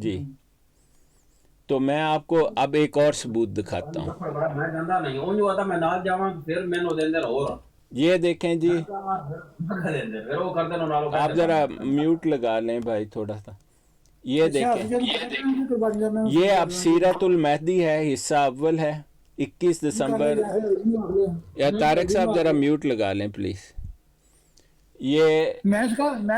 جی تو میں آپ کو اب ایک اور ثبوت دکھاتا ہوں. یہ دیکھیں جی, آپ ذرا میوٹ لگا لیں بھائی تھوڑا سا. یہ دیکھیں, یہ اب سیرت المہدی ہے, حصہ اول ہے, 21 دسمبر. یا طارق صاحب ذرا میوٹ لگا لیں پلیز. یہ میں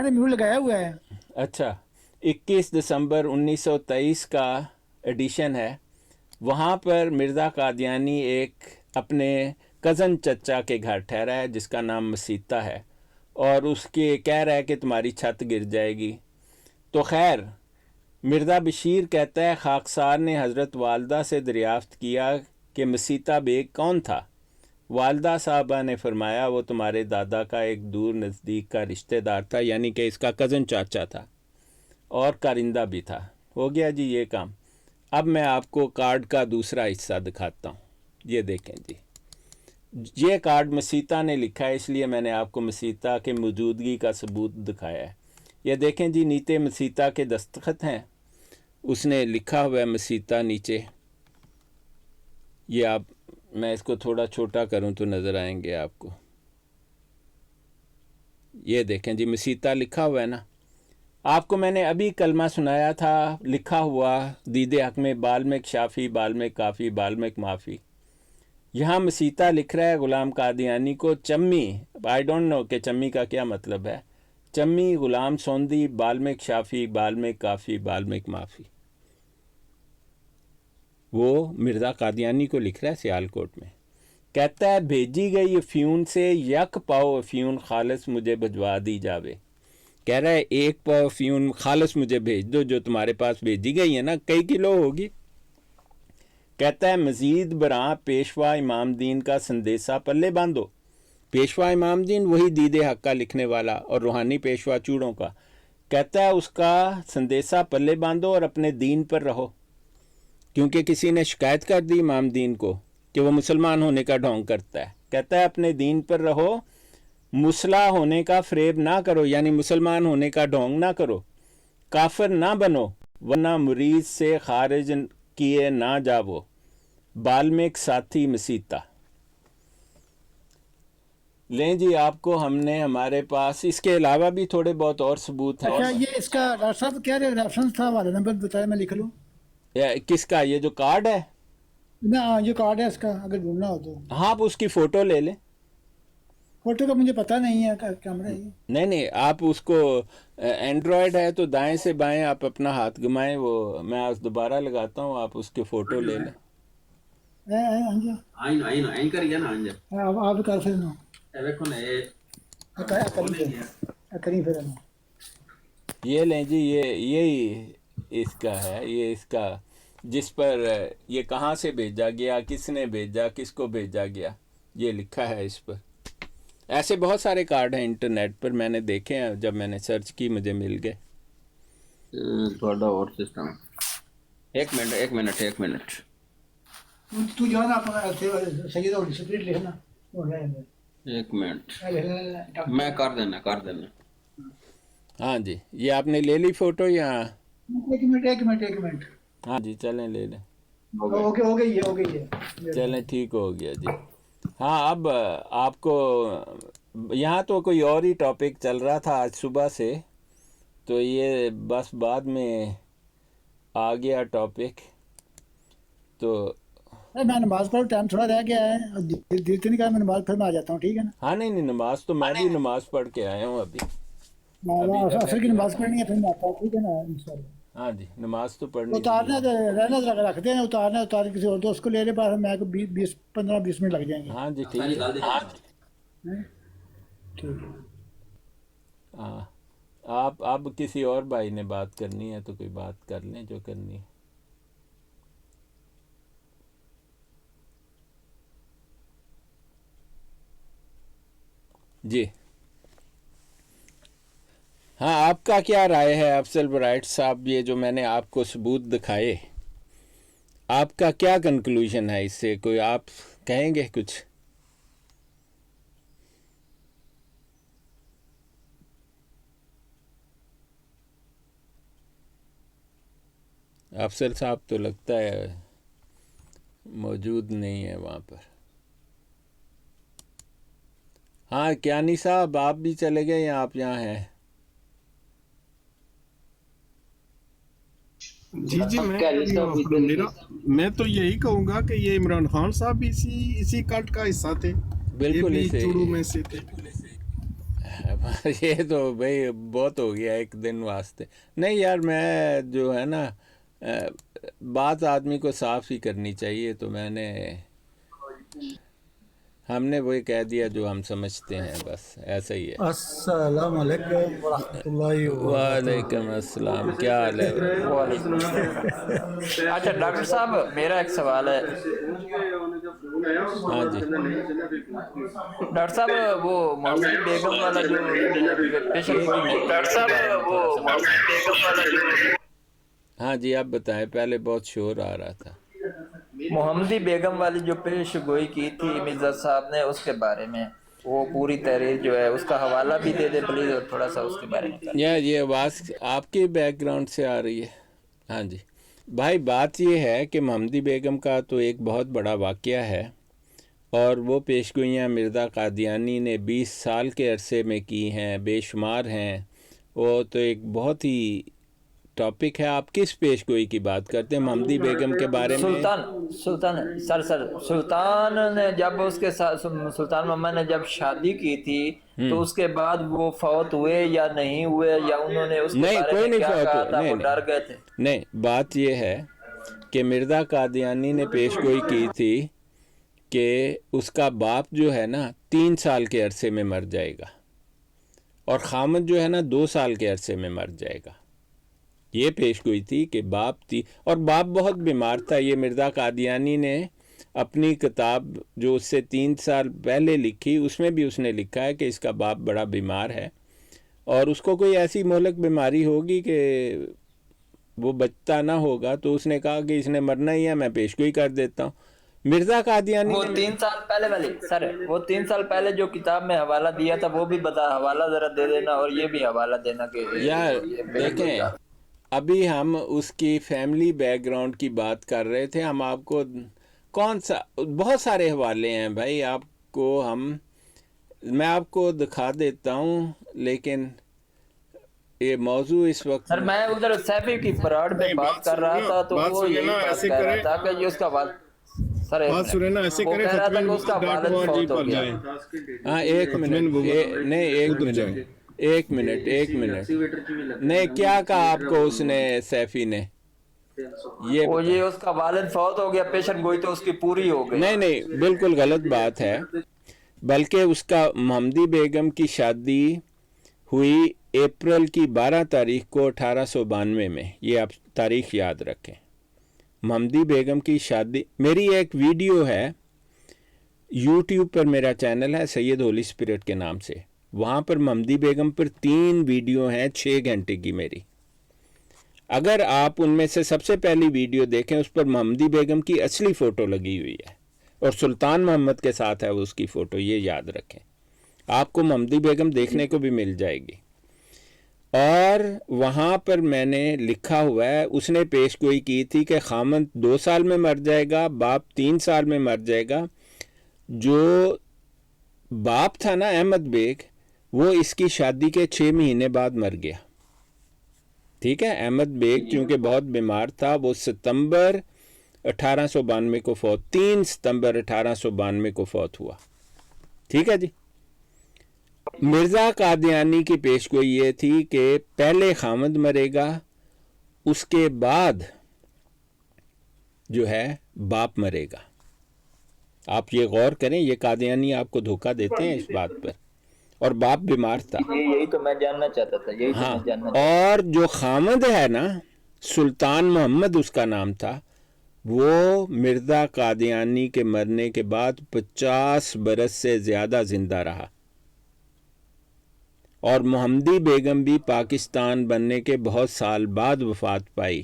نے میوٹ لگایا ہوا ہے. اچھا, 21 دسمبر 1923 کا ایڈیشن ہے. وہاں پر مرزا قادیانی ایک اپنے کزن چچا کے گھر ٹھہرا ہے جس کا نام مسیطہ ہے, اور اس کے کہہ رہا ہے کہ تمہاری چھت گر جائے گی. تو خیر مرزا بشیر کہتا ہے خاکسار نے حضرت والدہ سے دریافت کیا کہ مسیطہ بیگ کون تھا. والدہ صاحبہ نے فرمایا وہ تمہارے دادا کا ایک دور نزدیک کا رشتہ دار تھا, یعنی کہ اس کا کزن چاچا تھا, اور کارندہ بھی تھا. ہو گیا جی یہ کام. اب میں آپ کو کارڈ کا دوسرا حصہ دکھاتا ہوں. یہ دیکھیں جی, یہ کارڈ مسیطہ نے لکھا ہے, اس لیے میں نے آپ کو مسیطہ کے موجودگی کا ثبوت دکھایا ہے. یہ دیکھیں جی, نیچے مسیطہ کے دستخط ہیں, اس نے لکھا ہوا ہے مسیطہ نیچے. یہ آپ, میں اس کو تھوڑا چھوٹا کروں تو نظر آئیں گے آپ کو. یہ دیکھیں جی مسیطہ لکھا ہوا ہے نا. آپ کو میں نے ابھی کلمہ سنایا تھا لکھا ہوا, دید حق میں بالمک شافی بالمک کافی بالمک معافی. یہاں مسیطہ لکھ رہا ہے غلام قادیانی کو چمی, آئی ڈونٹ نو کہ چمی کا کیا مطلب ہے, چمی غلام سوندی بالمک شافی بالمک کافی بالمک معافی. وہ مرزا قادیانی کو لکھ رہا ہے سیالکوٹ میں. کہتا ہے بھیجی گئی افیون سے یک پاؤ افیون خالص مجھے بھجوا دی جاوے. کہہ رہا ہے ایک پاؤ افیون خالص مجھے بھیج دو جو تمہارے پاس بھیجی گئی ہے نا, کئی کلو ہوگی. کہتا ہے مزید براں پیشوا امام دین کا سندیسہ پلے باندھو. پیشوا امام دین وہی دید حق کا لکھنے والا اور روحانی پیشوا چوڑوں کا. کہتا ہے اس کا سندیسہ پلے باندھو اور اپنے دین پر رہو, کیونکہ کسی نے شکایت کر دی امام دین کو کہ وہ مسلمان ہونے کا ڈھونگ کرتا ہے. کہتا ہے اپنے دین پر رہو, مسلح ہونے کا فریب نہ کرو, یعنی مسلمان ہونے کا ڈھونگ نہ کرو, کافر نہ بنو ورنہ مریض سے خارج کیے نہ جاؤ. بالمک ساتھی مسیطہ. لیں جی, آپ کو ہم نے ہمارے پاس اس کے علاوہ بھی تھوڑے بہت اور ثبوت ہیں. اچھا یہ اس کا ڈاکٹر صاحب کیا ریفرنس تھا, والا نمبر بتایا میں لکھ لوں. کس کا, یہ جو کارڈ ہے نہ یہ کارڈ ہے اس کا, اگر ڈھونڈنا ہو تو. ہاں آپ اس کی فوٹو لے لیں. فوٹو کا مجھے پتہ نہیں ہے کیمرہ ہے. نہیں آپ اس کو, اینڈرائڈ ہے تو دائیں سے بائیں آپ اپنا ہاتھ گھمائیں, وہ میں دوبارہ لگاتا ہوں, آپ اس کی فوٹو لے لیں. آپ کر پھر یہ لیں جی, یہی اس کا ہے, یہ اس کا جس پر یہ کہاں سے بھیجا گیا, کس نے بھیجا, کس کو بھیجا گیا, یہ لکھا ہے اس پر. ایسے بہت سارے کارڈ ہیں انٹرنیٹ پر, میں نے دیکھے ہیں, جب میں نے سرچ کی مجھے مل گئے. تھوڑا اور سسٹم. ایک منٹ تو جانا سید اور سپریٹ لکھنا. ایک منٹ میں کر دینا. ہاں جی, یہ آپ نے لے لی فوٹو یا؟ ایک منٹ. ہاں جی چلیں لے لیں. ہو گئی ہے. چلیں ٹھیک ہو گیا جی. ہاں اب آپ کو یہاں تو کوئی اور ہی ٹاپک چل رہا تھا آج صبح سے, تو یہ بس بعد میں آ گیا ٹاپک. تو میں نماز پڑھوں, ٹائم تھوڑا رہ گیا ہے, دل تو نہیں کہا, میں نماز پھر میں آ جاتا ہوں, ٹھیک ہے نا. ہاں نہیں نماز تو میں بھی نماز پڑھ کے آیا ہوں ابھی. اثر کی نماز پڑھنی ہے, پھر میں آتا ہوں, ٹھیک ہے نا انشاءاللہ. ہاں جی نماز تو پڑھنی اتارنا ہے. رہنا رکھتے ہیں, اتار کسی اور دوست کو لے لے, بعد میں 15-20 منٹ لگ جائیں گے. ہاں جی ٹھیک ہے. ٹھیک ہے. ہاں آپ اب کسی اور بھائی نے بات کرنی ہے تو کوئی بات کر لیں جو کرنی ہے. جی ہاں, آپ کا کیا رائے ہے افضل برائٹ صاحب, یہ جو میں نے آپ کو ثبوت دکھائے, آپ کا کیا کنکلوژن ہے اس سے, کوئی آپ کہیں گے کچھ؟ افضل صاحب تو لگتا ہے موجود نہیں ہے وہاں پر. ہاں کیانی صاحب آپ بھی چلے گئے یا آپ یہاں ہیں؟ جی میں تو یہی کہوں گا کہ یہ عمران خان صاحب بھی اسی کلٹ کا حصہ تھے. بالکل یہ بھی چوڑو میں سے تھے. یہ تو بھائی بہت ہو گیا ایک دن واسطے. نہیں یار میں جو ہے نا بات آدمی کو صاف ہی کرنی چاہیے. تو ہم نے وہی کہہ دیا جو ہم سمجھتے ہیں، بس ایسا ہی ہے. السلام علیکم ورحمۃ اللہ وبرکاتہ. وعلیکم السلام، کیا حال ہے؟ وعلیکم السلام. اچھا ڈاکٹر صاحب میرا ایک سوال ہے. ہاں جی ڈاکٹر صاحب وہ محمدی بیگم والا جو پیشنٹ گوئی میں تھوڑا سا ہاں جی آپ بتائیں، پہلے بہت شور آ رہا تھا. محمدی بیگم والی جو پیش گوئی کی تھی مرزا صاحب نے، اس کے بارے میں وہ پوری تحریر جو ہے اس کا حوالہ بھی دے دے پلیز، اور تھوڑا سا اس کے بارے میں. یہ آواز آپ کے بیک گراؤنڈ سے آ رہی ہے. ہاں جی بھائی، بات یہ ہے کہ محمدی بیگم کا تو ایک بہت بڑا واقعہ ہے، اور وہ پیشگوئیاں مرزا قادیانی نے 20 سال کے عرصے میں کی ہیں، بے شمار ہیں. وہ تو ایک بہت ہی ٹاپک ہے. آپ کس پیشگوئی کی بات کرتے ہیں؟ محمدی بیگم کے بارے میں؟ سلطان نے جب اس کے ساتھ سلطان محمد نے جب شادی کی تھی تو اس کے بعد وہ فوت ہوئے یا نہیں ہوئے، یا انہوں نے اس کے نہیں، بارے کوئی میں نہیں کیا فوت کہا ہوئے. تھا؟ وہ ڈر گئے تھے. نہیں، بات یہ ہے کہ مرزا قادیانی نے پیشگوئی کی تھی کہ اس کا باپ جو ہے نا 3 سال کے عرصے میں مر جائے گا، اور خامد جو ہے نا 2 سال کے عرصے میں مر جائے گا. یہ پیشگوئی تھی کہ باپ تھی، اور باپ بہت بیمار تھا. یہ مرزا قادیانی نے اپنی کتاب جو اس سے 3 سال پہلے لکھی، اس میں بھی اس نے لکھا ہے کہ اس کا باپ بڑا بیمار ہے، اور اس کو کوئی ایسی مہلک بیماری ہوگی کہ وہ بچتا نہ ہوگا. تو اس نے کہا کہ اس نے مرنا ہی ہے، میں پیشگوئی کر دیتا ہوں. مرزا قادیانی وہ نے 3 سال پہلے والی وہ 3 سال پہلے جو کتاب میں حوالہ دیا تھا وہ بھی بتا، حوالہ ذرا دے دینا، اور یہ بھی حوالہ دینا کہ یار دیکھیں، ابھی ہم اس کی فیملی بیک گراؤنڈ کی بات کر رہے تھے. ہم آپ کو بہت سارے حوالے ہیں بھائی، میں آپ کو دکھا دیتا ہوں، لیکن یہ موضوع اس وقت سر میں ادھر سیفی کی پراڈ پہ بات کر رہا تھا، تو وہ یہی بات کہہ رہا تھا کہ یہ اس کا سر بات سنیں نا، ایسے وہ کریں کہہ رہا تھا کہ اس کا والد فوت ہو گیا. ہاں ایک منٹ، نہیں ایک منٹ نہیں، کیا کہا آپ کو اس نے، سیفی نے؟ یہ اس کا والد فوت ہو گیا، پیشن گوئی تو اس کی پوری ہو گئی. نہیں بالکل غلط بات ہے. بلکہ اس کا محمدی بیگم کی شادی ہوئی اپریل کی 12 تاریخ کو 1892 میں. یہ آپ تاریخ یاد رکھیں. محمدی بیگم کی شادی، میری ایک ویڈیو ہے یوٹیوب پر، میرا چینل ہے سید ہولی اسپرٹ کے نام سے. وہاں پر محمدی بیگم پر 3 ویڈیو ہیں 6 گھنٹے کی میری. اگر آپ ان میں سے سب سے پہلی ویڈیو دیکھیں، اس پر محمدی بیگم کی اصلی فوٹو لگی ہوئی ہے، اور سلطان محمد کے ساتھ ہے اس کی فوٹو. یہ یاد رکھیں. آپ کو محمدی بیگم دیکھنے کو بھی مل جائے گی. اور وہاں پر میں نے لکھا ہوا ہے، اس نے پیش گوئی کی تھی کہ خامد 2 سال میں مر جائے گا، باپ 3 سال میں مر جائے گا. جو باپ تھا نا احمد بیگ، وہ اس کی شادی کے 6 مہینے بعد مر گیا. ٹھیک ہے، احمد بیگ چونکہ بہت بیمار تھا، وہ ستمبر 1892 کو 3 ستمبر 1892 کو فوت ہوا. ٹھیک ہے جی. مرزا قادیانی کی پیشگوئی یہ تھی کہ پہلے خامد مرے گا، اس کے بعد جو ہے باپ مرے گا. آپ یہ غور کریں، یہ قادیانی آپ کو دھوکہ دیتے ہیں اس بات پر. اور باپ بیمار تھا. یہی تو میں جاننا چاہتا تھا. ہاں، اور جو خامد ہے نا، سلطان محمد اس کا نام تھا، وہ مرزا قادیانی کے مرنے کے بعد 50 برس سے زیادہ زندہ رہا. اور محمدی بیگم بھی پاکستان بننے کے بہت سال بعد وفات پائی.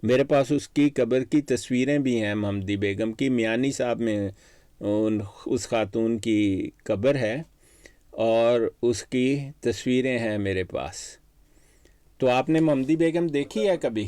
میرے پاس اس کی قبر کی تصویریں بھی ہیں. محمدی بیگم کی میانی صاحب میں اس خاتون کی قبر ہے، اور اس کی تصویریں ہیں میرے پاس. تو آپ نے محمدی بیگم دیکھی ہے کبھی؟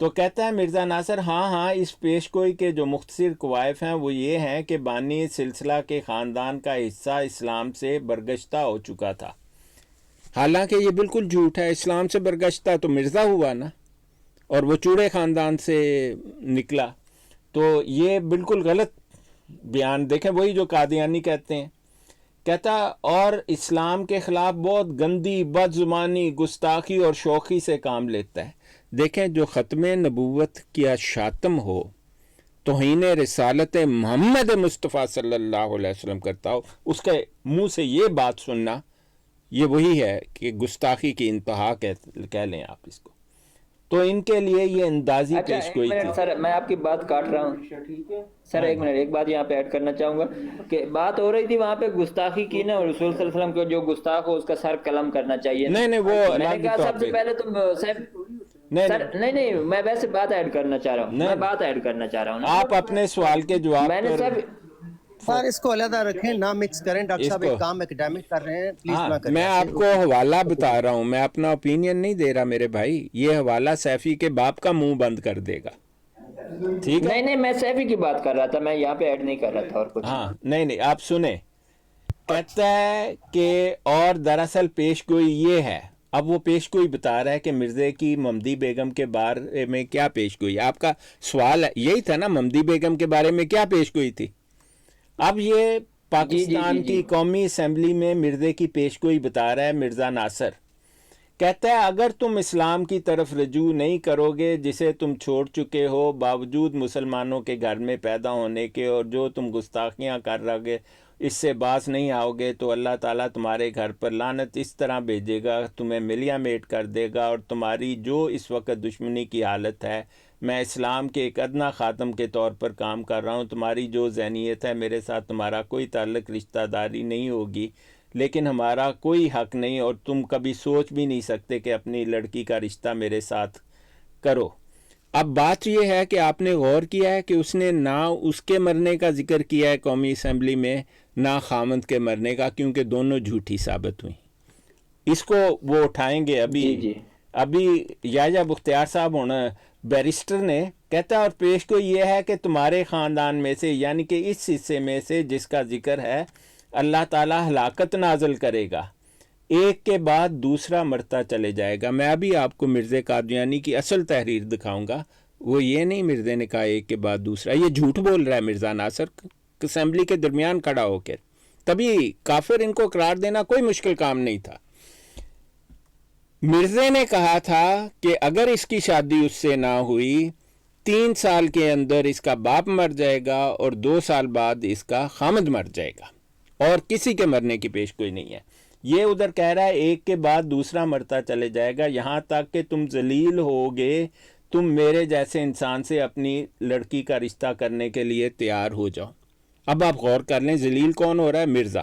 تو کہتا ہے مرزا ناصر ہاں اس پیش گوئی کے جو مختصر کوائف ہیں وہ یہ ہیں کہ بانی سلسلہ کے خاندان کا حصہ اسلام سے برگشتہ ہو چکا تھا. حالانکہ یہ بالکل جھوٹ ہے. اسلام سے برگشتہ تو مرزا ہوا نا, اور وہ چوڑے خاندان سے نکلا. تو یہ بالکل غلط بیان. دیکھیں وہی جو قادیانی کہتے ہیں. کہتا اور اسلام کے خلاف بہت گندی بد زبانی, گستاخی اور شوخی سے کام لیتا ہے. دیکھیں جو ختم نبوت کیا شاتم ہو, توہین رسالت محمد مصطفیٰ صلی اللہ علیہ وسلم کرتا ہو, اس کے منہ سے یہ بات سننا, یہ وہی ہے کہ گستاخی کی انتہا کہہ لیں آپ اس کو. تو ان کے لیے یہ اندازی پیش گوئی تھی. سر میں آپ کی بات کاٹ رہا ہوں سر, ایک منٹ, ایک بات یہاں پہ ایڈ کرنا چاہوں گا کہ بات ہو رہی تھی وہاں پہ گستاخی کی نا, رسول صلی اللہ علیہ وسلم کو جو گستاخ ہو اس کا سر قلم کرنا چاہیے. نہیں وہ میں نے کہا سب سے پہلے تم نہیں میں ویسے بات ایڈ کرنا چاہ رہا ہوں, میں بات ایڈ کرنا چاہ رہا ہوں. آپ اپنے سوال کے جواب میں نے سب سر اس کو علیحدہ رکھیں, نہ مکس کریں. ڈاکٹر صاحب ایک کام اکیڈیمک کر رہے ہیں, پلیز نہ کریں. میں آپ کو حوالہ بتا رہا ہوں, میں اپنا اوپینین نہیں دے رہا میرے بھائی. یہ حوالہ سیفی کے باپ کا منہ بند کر دے گا. ٹھیک ہے, نہیں میں سیفی کی بات کر رہا تھا, میں یہاں پہ ایڈ نہیں کر رہا تھا اور کچھ. ہاں نہیں آپ سنیں. کہتا ہے کہ اور دراصل پیش گوئی یہ ہے. اب وہ پیش گوئی بتا رہا ہے کہ مرزے کی ممدی بیگم کے بارے میں کیا پیش گوئی. آپ کا سوال یہی تھا نا, ممدی بیگم کے بارے میں کیا پیش گوئی تھی. اب یہ پاکستان کی قومی اسمبلی میں مرزے کی پیش گوئی بتا رہا ہے مرزا ناصر. کہتا ہے اگر تم اسلام کی طرف رجوع نہیں کرو گے جسے تم چھوڑ چکے ہو باوجود مسلمانوں کے گھر میں پیدا ہونے کے, اور جو تم گستاخیاں کر رہے گے اس سے باز نہیں آؤ گے, تو اللہ تعالیٰ تمہارے گھر پر لعنت اس طرح بھیجے گا, تمہیں ملیا میٹ کر دے گا. اور تمہاری جو اس وقت دشمنی کی حالت ہے, میں اسلام کے ایک ادنا خاتم کے طور پر کام کر رہا ہوں. تمہاری جو ذہنیت ہے میرے ساتھ تمہارا کوئی تعلق رشتہ داری نہیں ہوگی, لیکن ہمارا کوئی حق نہیں, اور تم کبھی سوچ بھی نہیں سکتے کہ اپنی لڑکی کا رشتہ میرے ساتھ کرو. اب بات یہ ہے کہ آپ نے غور کیا ہے کہ اس نے نہ اس کے مرنے کا ذکر کیا ہے قومی اسمبلی میں, نہ خامند کے مرنے کا, کیونکہ دونوں جھوٹی ثابت ہوئی. اس کو وہ اٹھائیں گے ابھی یاجا بختیار صاحب ہونا بیرسٹر نے. کہتا ہے اور پیش کو یہ ہے کہ تمہارے خاندان میں سے, یعنی کہ اس حصے میں سے جس کا ذکر ہے, اللہ تعالیٰ ہلاکت نازل کرے گا, ایک کے بعد دوسرا مرتا چلے جائے گا. میں ابھی آپ کو مرزا قادیانی کی اصل تحریر دکھاؤں گا. وہ یہ نہیں مرزا نے کہا ایک کے بعد دوسرا, یہ جھوٹ بول رہا ہے مرزا ناصر اسمبلی کے درمیان کھڑا ہو کر. تبھی کافر ان کو قرار دینا کوئی مشکل کام نہیں تھا. مرزا نے کہا تھا کہ اگر اس کی شادی اس سے نہ ہوئی 3 سال کے اندر اس کا باپ مر جائے گا, اور 2 سال بعد اس کا خامد مر جائے گا, اور کسی کے مرنے کی پیش کوئی نہیں ہے. یہ ادھر کہہ رہا ہے ایک کے بعد دوسرا مرتا چلے جائے گا, یہاں تک کہ تم ذلیل ہوگے, تم میرے جیسے انسان سے اپنی لڑکی کا رشتہ کرنے کے لیے تیار ہو جاؤ. اب آپ غور کر لیں, ذلیل کون ہو رہا ہے؟ مرزا.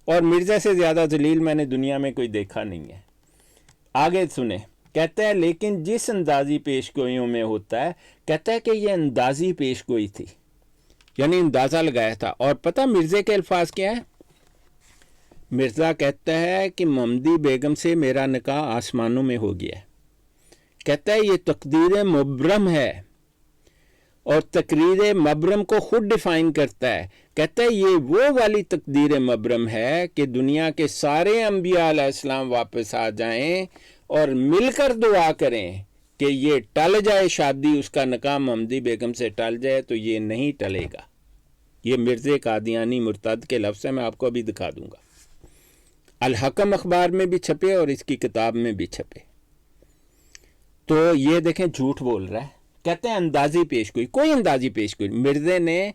اور مرزا سے زیادہ ذلیل میں نے دنیا میں کوئی دیکھا نہیں ہے. آگے سنیں. کہتا ہے لیکن جس اندازی پیش گوئیوں میں ہوتا ہے, کہتا ہے کہ یہ اندازی پیش گوئی تھی, یعنی اندازہ لگایا تھا. اور پتہ مرزا کے الفاظ کیا ہے؟ مرزا کہتا ہے کہ ممدی بیگم سے میرا نکاح آسمانوں میں ہو گیا ہے. کہتا ہے یہ تقدیر مبرم ہے, اور تقریر مبرم کو خود ڈیفائن کرتا ہے. کہتا ہے یہ وہ والی تقدیر مبرم ہے کہ دنیا کے سارے انبیاء علیہ السلام واپس آ جائیں اور مل کر دعا کریں کہ یہ ٹل جائے شادی, اس کا نکاح ممدی بیگم سے ٹل جائے, تو یہ نہیں ٹلے گا. یہ مرزا قادیانی مرتد کے لفظ ہے, میں آپ کو ابھی دکھا دوں گا. الحکم اخبار میں بھی چھپے اور اس کی کتاب میں بھی چھپے. تو یہ دیکھیں جھوٹ بول رہا ہے. کہتے ہیں اندازی پیش گوئی, کوئی اندازی پیش گوئی. مرزا نے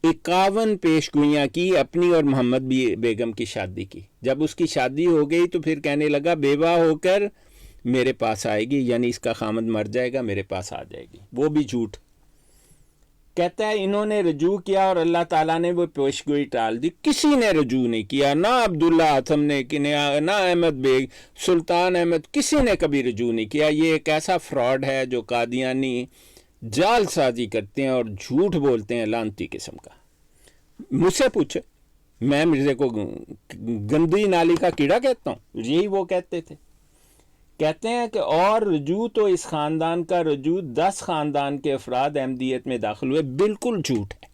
51 پیش گوئیاں کی اپنی اور محمد بیگم کی شادی کی. جب اس کی شادی ہو گئی تو پھر کہنے لگا بیوہ ہو کر میرے پاس آئے گی, یعنی اس کا خامد مر جائے گا میرے پاس آ جائے گی. وہ بھی جھوٹ. کہتا ہے انہوں نے رجوع کیا اور اللہ تعالیٰ نے وہ پیش گوئی ٹال دی. کسی نے رجوع نہیں کیا, نہ عبداللہ آتم نے, نہ احمد بیگ, سلطان احمد, کسی نے کبھی رجوع نہیں کیا. یہ ایک ایسا فراڈ ہے جو قادیانی جال سازی کرتے ہیں اور جھوٹ بولتے ہیں لعنتی قسم کا. مجھ سے پوچھے, میں مرزا کو گندی نالی کا کیڑا کہتا ہوں, یہی وہ کہتے تھے. کہتے ہیں کہ اور رجوع تو اس خاندان کا رجوع 10 خاندان کے افراد احمدیت میں داخل ہوئے، بالکل جھوٹ ہے۔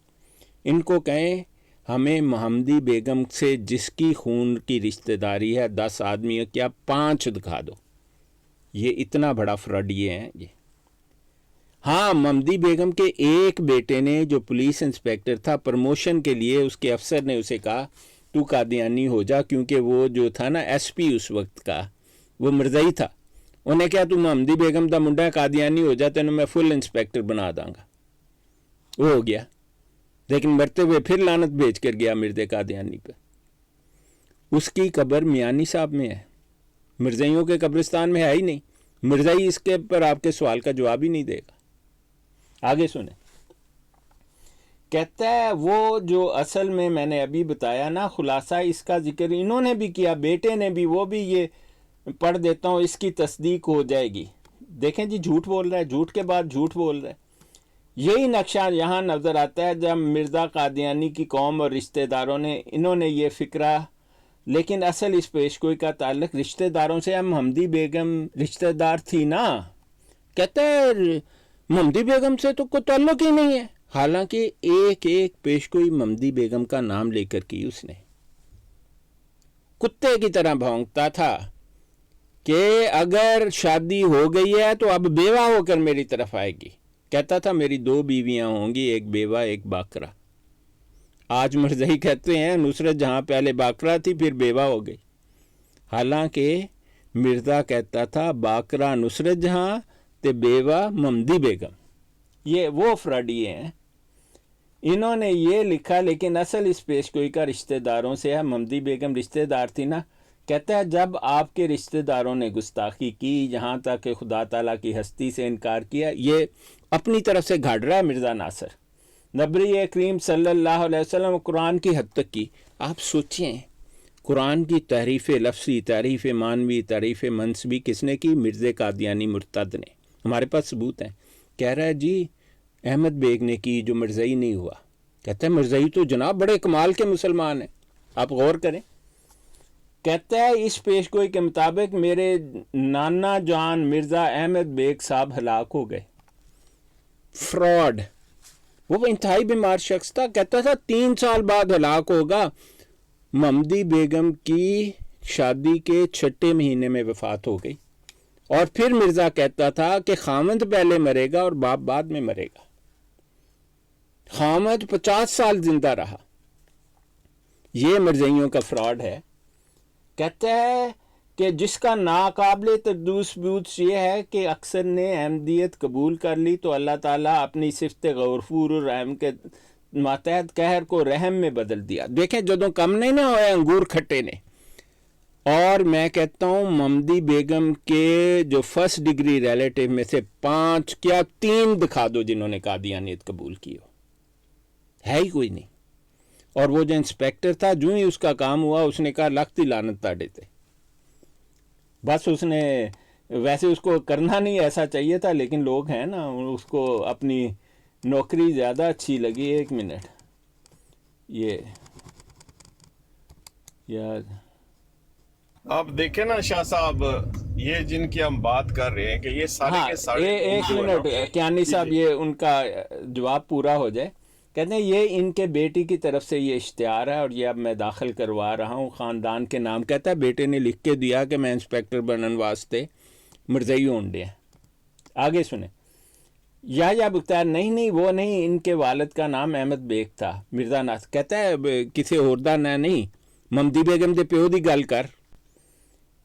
ان کو کہیں ہمیں محمدی بیگم سے جس کی خون کی رشتہ داری ہے 10 آدمی کیا 5 دکھا دو، یہ اتنا بڑا فراڈ یہ ہیں یہ۔ ہاں، محمدی بیگم کے ایک بیٹے نے جو پولیس انسپیکٹر تھا، پروموشن کے لیے اس کے افسر نے اسے کہا تو قادیانی ہو جا، کیونکہ وہ جو تھا نا ایس پی اس وقت کا وہ مرزائی تھا، انہیں کیا تو محمدی بیگم دا منڈا قادیانی ہو جا تینوں میں فل انسپیکٹر بنا داں گا، وہ ہو گیا، لیکن مرتے ہوئے پھر لعنت بھیج کر گیا مرزا قادیانی پہ۔ اس کی قبر میانی صاحب میں ہے، مرزائیوں کے قبرستان میں ہے ہی نہیں، مرزائی اس کے پر آپ کے سوال کا جواب ہی نہیں دے گا۔ آگے سنیں، کہتا ہے وہ جو اصل میں نے ابھی بتایا نا خلاصہ اس کا ذکر انہوں نے بھی کیا، بیٹے نے بھی، وہ بھی یہ پڑھ دیتا ہوں اس کی تصدیق ہو جائے گی۔ دیکھیں جی جھوٹ بول رہا ہے، جھوٹ کے بعد جھوٹ بول رہا ہے۔ یہی نقشہ یہاں نظر آتا ہے جب مرزا قادیانی کی قوم اور رشتہ داروں نے انہوں نے یہ فکرہ، لیکن اصل اس پیشگوئی کا تعلق رشتہ داروں سے ہے۔ محمدی بیگم رشتہ دار تھی نا، کہتا ہے محمدی بیگم سے تو کوئی تعلق ہی نہیں ہے، حالانکہ ایک ایک پیشگوئی محمدی بیگم کا نام لے کر کی اس نے، کتے کی طرح بھونکتا تھا کہ اگر شادی ہو گئی ہے تو اب بیوہ ہو کر میری طرف آئے گی۔ کہتا تھا میری 2 بیویاں ہوں گی، ایک بیوہ ایک باقرہ۔ آج مرزائی کہتے ہیں نصرت جہاں پہلے باقرہ تھی پھر بیوہ ہو گئی، حالانکہ مرزا کہتا تھا باقرہ نصرت جہاں تے بیوہ محمدی بیگم۔ یہ وہ فراڈی ہیں، انہوں نے یہ لکھا، لیکن اصل اس پیشگوئی کا رشتہ داروں سے ہے۔ محمدی بیگم رشتہ دار تھی نا، کہتا ہے جب آپ کے رشتہ داروں نے گستاخی کی یہاں تک کہ خدا تعالیٰ کی ہستی سے انکار کیا، یہ اپنی طرف سے گھڑ رہا ہے مرزا ناصر۔ نبی کریم صلی اللہ علیہ وسلم قرآن کی حد تک کی، آپ سوچیں قرآن کی تحریف لفظی، تحریف معنوی، تحریف منصبی کس نے کی؟ مرزا قادیانی مرتد نے۔ ہمارے پاس ثبوت ہیں۔ کہہ رہا ہے جی احمد بیگ نے کی جو مرزائی نہیں ہوا۔ کہتا ہے مرزائی تو جناب بڑے کمال کے مسلمان ہیں، آپ غور کریں۔ کہتا ہے اس پیشگوئی کے مطابق میرے نانا جان مرزا احمد بیگ صاحب ہلاک ہو گئے۔ فراڈ، وہ انتہائی بیمار شخص تھا، کہتا تھا 3 سال بعد ہلاک ہوگا۔ محمدی بیگم کی شادی کے 6 مہینے میں وفات ہو گئی، اور پھر مرزا کہتا تھا کہ خامد پہلے مرے گا اور باپ بعد میں مرے گا۔ خامد 50 سال زندہ رہا۔ یہ مرزائیوں کا فراڈ ہے۔ کہتا ہے کہ جس کا ناقابل تردید ثبوت یہ ہے کہ اکثر نے احمدیت قبول کر لی تو اللہ تعالیٰ اپنی صفت غفور الرحیم کے ماتحت قہر کو رحم میں بدل دیا۔ دیکھیں جدوں کم نہیں نہ ہوئے انگور کھٹے نے۔ اور میں کہتا ہوں محمدی بیگم کے جو فرسٹ ڈگری ریلیٹیو میں سے 5 کیا 3 دکھا دو جنہوں نے قادیانیت قبول کی ہو، ہے ہی کوئی نہیں۔ اور وہ جو انسپیکٹر تھا جو ہی اس کا کام ہوا اس نے کہا لختی لعنت تاڑے تھے، بس اس نے ویسے اس کو کرنا نہیں ایسا چاہیے تھا، لیکن لوگ ہیں نا اس کو اپنی نوکری زیادہ اچھی لگی۔ 1 منٹ، یہ یار آپ دیکھیں نا شاہ صاحب، یہ جن کی ہم بات کر رہے ہیں کہ یہ سارے کے سارے 1 منٹ کیانی صاحب، یہ ان کا جواب پورا ہو جائے۔ کہتے ہیں یہ ان کے بیٹی کی طرف سے یہ اشتہار ہے اور یہ اب میں داخل کروا رہا ہوں خاندان کے نام۔ کہتا ہے بیٹے نے لکھ کے دیا کہ میں انسپیکٹر بننے واسطے مرزائی ہونڈے ہیں۔ آگے سنیں، یا بختیار نہیں وہ نہیں، ان کے والد کا نام احمد بیگ تھا۔ مرزا ناصر کہتا ہے کسی اور دا نہیں، محمدی بیگم دے پیو دی گل کر۔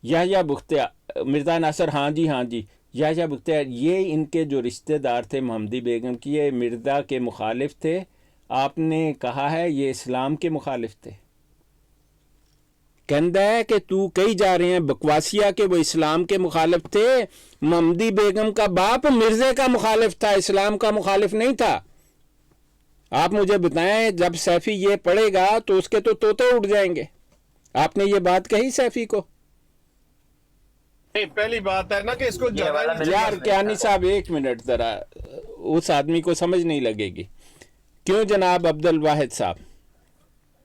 یا بختیار مرزا ناصر ہاں جی یا بختیار یہ ان کے جو رشتہ دار تھے محمدی بیگم کی، یہ مرزا کے مخالف تھے۔ آپ نے کہا ہے یہ اسلام کے مخالف تھے۔ کہندا ہے کہ تو کئی جا رہے ہیں بکواسیہ کے وہ اسلام کے مخالف تھے۔ محمدی بیگم کا باپ مرزے کا مخالف تھا، اسلام کا مخالف نہیں تھا۔ آپ مجھے بتائیں جب سیفی یہ پڑھے گا تو اس کے تو طوطے اٹھ جائیں گے۔ آپ نے یہ بات کہی سیفی کو؟ نہیں، پہلی بات ہے نا کہ اس کو یار کیانی صاحب 1 منٹ ذرا، اس آدمی کو سمجھ نہیں لگے گی۔ کیوں جناب عبد الواحد صاحب؟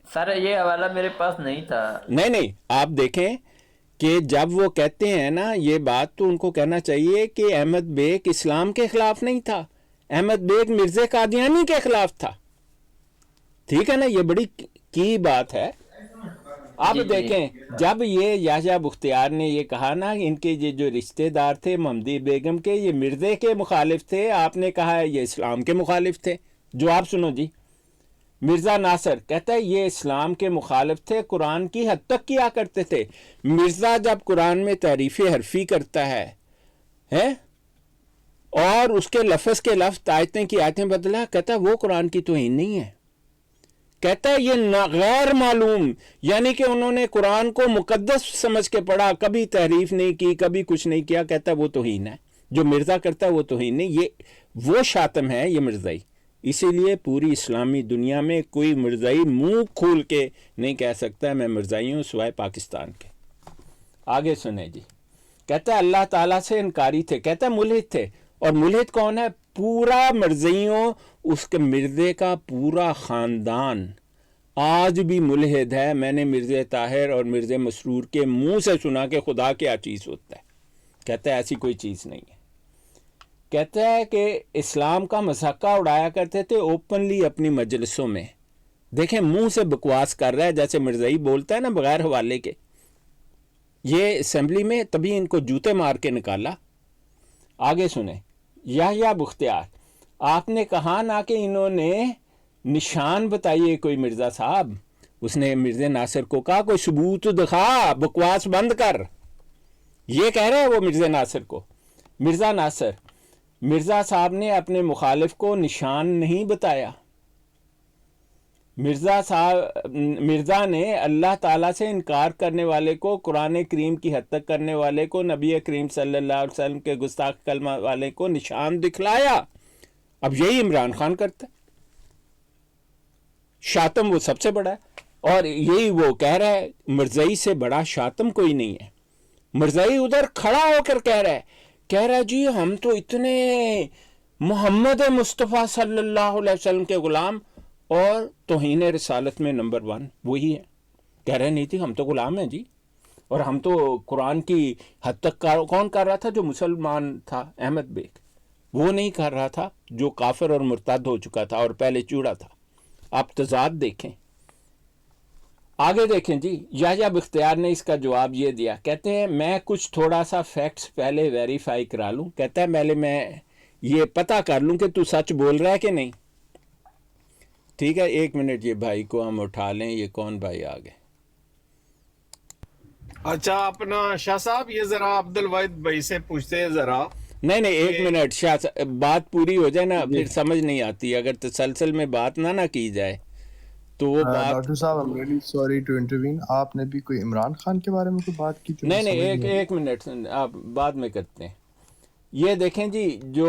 سر یہ حوالہ میرے پاس نہیں تھا۔ نہیں آپ دیکھیں کہ جب وہ کہتے ہیں نا یہ بات تو ان کو کہنا چاہیے کہ احمد بیگ اسلام کے خلاف نہیں تھا، احمد بیگ مرزا قادیانی کے خلاف تھا. ٹھیک ہے نا، یہ بڑی کی بات ہے. اب دیکھیں جب یہ یحییٰ بختیار نے یہ کہا نا ان کے یہ جو رشتہ دار تھے محمدی بیگم کے، یہ مرزے کے مخالف تھے، آپ نے کہا ہے یہ اسلام کے مخالف تھے. جو آپ سنو جی، مرزا ناصر کہتا ہے یہ اسلام کے مخالف تھے، قرآن کی حد تک کیا کرتے تھے. مرزا جب قرآن میں تعریف حرفی کرتا ہے اور اس کے لفظ کے لفظ آیتیں کی آیتیں بدلا، کہتا ہے وہ قرآن کی توہین نہیں ہے. کہتا ہے یہ غیر معلوم، یعنی کہ انہوں نے قرآن کو مقدس سمجھ کے پڑھا، کبھی تحریف نہیں کی، کبھی کچھ نہیں کیا. کہتا ہے وہ توہین ہے، جو مرزا کرتا ہے وہ توہین نہیں. یہ وہ شاتم ہے، یہ مرزائی. اسی لیے پوری اسلامی دنیا میں کوئی مرزائی منہ کھول کے نہیں کہہ سکتا میں مرزائی ہوں سوائے پاکستان کے. آگے سنیں جی، کہتا ہے اللہ تعالیٰ سے انکاری تھے. کہتا ہے ملحد تھے. اور ملحد کون ہے؟ پورا مرزائیوں، اس کے مرزے کا پورا خاندان آج بھی ملحد ہے. میں نے مرزا طاہر اور مرزا مسرور کے منہ سے سنا کہ خدا کیا چیز ہوتا ہے. کہتا ہے ایسی کوئی چیز نہیں ہے. کہتا ہے کہ اسلام کا مذاقہ اڑایا کرتے تھے اوپنلی اپنی مجلسوں میں. دیکھیں منہ سے بکواس کر رہا ہے جیسے مرزائی بولتا ہے نا بغیر حوالے کے. یہ اسمبلی میں تبھی ان کو جوتے مار کے نکالا. آگے سنیں، یحییٰ بختیار، آپ نے کہا نا کہ انہوں نے نشان بتائیے کوئی مرزا صاحب. اس نے مرزا ناصر کو کہا کوئی ثبوت دکھا، بکواس بند کر. یہ کہہ رہا ہے وہ مرزا ناصر کو. مرزا ناصر، مرزا صاحب نے اپنے مخالف کو نشان نہیں بتایا. مرزا نے اللہ تعالیٰ سے انکار کرنے والے کو، قرآن کریم کی حد تک کرنے والے کو، نبی کریم صلی اللہ علیہ وسلم کے گستاخ کلمہ والے کو نشان دکھلایا. اب یہی عمران خان کرتا ہے. شاتم وہ سب سے بڑا ہے، اور یہی وہ کہہ رہا ہے مرزائی سے بڑا شاتم کوئی نہیں ہے. مرزائی ادھر کھڑا ہو کر کہہ رہا ہے جی ہم تو اتنے محمد مصطفیٰ صلی اللہ علیہ وسلم کے غلام، اور توہین رسالت میں نمبر 1 وہی ہے. کہہ رہے نہیں تھی ہم تو غلام ہیں جی، اور ہم تو قرآن کی حد تک کون کر رہا تھا؟ جو مسلمان تھا احمد بیگ. وہ نہیں کر رہا تھا جو کافر اور مرتد ہو چکا تھا اور پہلے چوڑا تھا. آپ تضاد دیکھیں. آگے دیکھیں جی، یحییٰ بختیار نے اس کا جواب یہ دیا. کہتے ہیں میں کچھ تھوڑا سا فیکٹس پہلے ویریفائی کرا لوں. کہتا ہے پہلے میں یہ پتہ کر لوں کہ تو سچ بول رہا ہے کہ نہیں. ٹھیک ہے، 1 منٹ یہ بھائی کو ہم اٹھا لیں. یہ کون بھائی آ گئے؟ اچھا اپنا شاہ صاحب یہ ذرا عبد الواحد بھائی سے پوچھتے ہیں ذرا. نہیں 1 منٹ شاہ صاحب، بات پوری ہو جائے نا پھر سمجھ نہیں آتی. اگر تسلسل میں بات نہ کی جائے تو وہ بات. ڈاکٹر صاحب I'm really sorry to intervene. آپ نے بھی کوئی عمران خان کے بارے میں کوئی بات کی؟ نہیں 1 منٹ آپ بعد میں کرتے ہیں. یہ دیکھیں جی، جو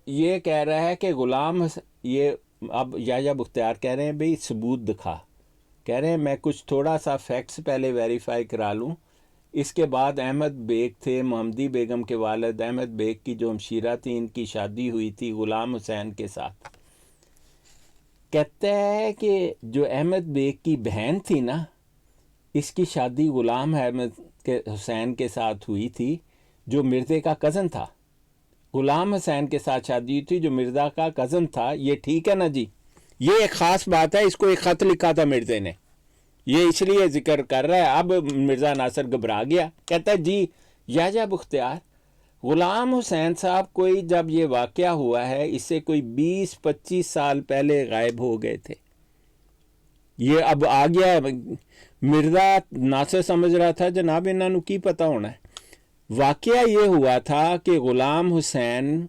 یہ کہہ رہا ہے کہ غلام، یہ اب یحییٰ بختیار کہہ رہے ہیں بھئی ثبوت دکھا. کہہ رہے ہیں میں کچھ تھوڑا سا فیکٹس پہلے ویریفائی کرا لوں. اس کے بعد احمد بیگ تھے، محمدی بیگم کے والد احمد بیگ کی جو ہمشیرہ تھی، ان کی شادی ہوئی تھی غلام حسین کے ساتھ. کہتا ہے کہ جو احمد بیگ کی بہن تھی نا، اس کی شادی غلام احمد کے حسین کے ساتھ ہوئی تھی جو مرزے کا کزن تھا. غلام حسین کے ساتھ شادی ہوئی تھی جو مرزا کا کزن تھا. یہ ٹھیک ہے نا جی؟ یہ ایک خاص بات ہے. اس کو ایک خط لکھا تھا مرزے نے، یہ اس لیے ذکر کر رہا ہے. اب مرزا ناصر گھبرا گیا. کہتا ہے جی یحییٰ بختیار، غلام حسین صاحب کوئی جب یہ واقعہ ہوا ہے اس سے کوئی 20-25 سال پہلے غائب ہو گئے تھے. یہ اب آ گیا ہے. مرزا ناصر سمجھ رہا تھا جناب انہوں نے کی پتہ ہونا ہے. واقعہ یہ ہوا تھا کہ غلام حسین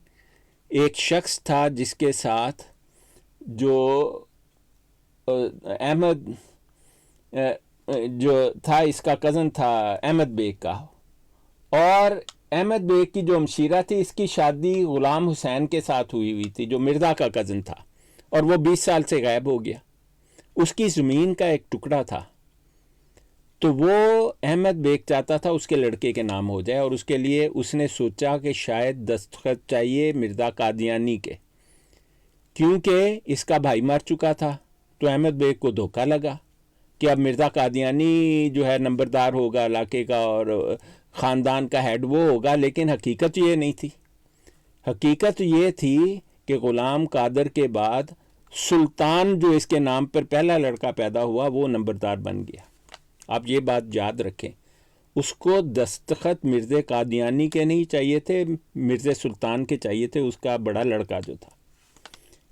ایک شخص تھا جس کے ساتھ جو احمد جو تھا، اس کا کزن تھا احمد بیگ کا، اور احمد بیگ کی جو ہمشیرہ تھی اس کی شادی غلام حسین کے ساتھ ہوئی تھی جو مرزا کا کزن تھا، اور وہ 20 سال سے غائب ہو گیا. اس کی زمین کا ایک ٹکڑا تھا، تو وہ احمد بیگ چاہتا تھا اس کے لڑکے کے نام ہو جائے، اور اس کے لیے اس نے سوچا کہ شاید دستخط چاہیے مرزا قادیانی کے، کیونکہ اس کا بھائی مر چکا تھا. تو احمد بیگ کو دھوکہ لگا. کہ اب مرزا قادیانی جو ہے نمبردار ہوگا علاقے کا اور خاندان کا ہیڈ وہ ہوگا، لیکن حقیقت یہ نہیں تھی. حقیقت یہ تھی کہ غلام قادر کے بعد سلطان جو اس کے نام پر پہلا لڑکا پیدا ہوا وہ نمبردار بن گیا. آپ یہ بات یاد رکھیں. اس کو دستخط مرزا قادیانی کے نہیں چاہیے تھے، مرزا سلطان کے چاہیے تھے، اس کا بڑا لڑکا جو تھا،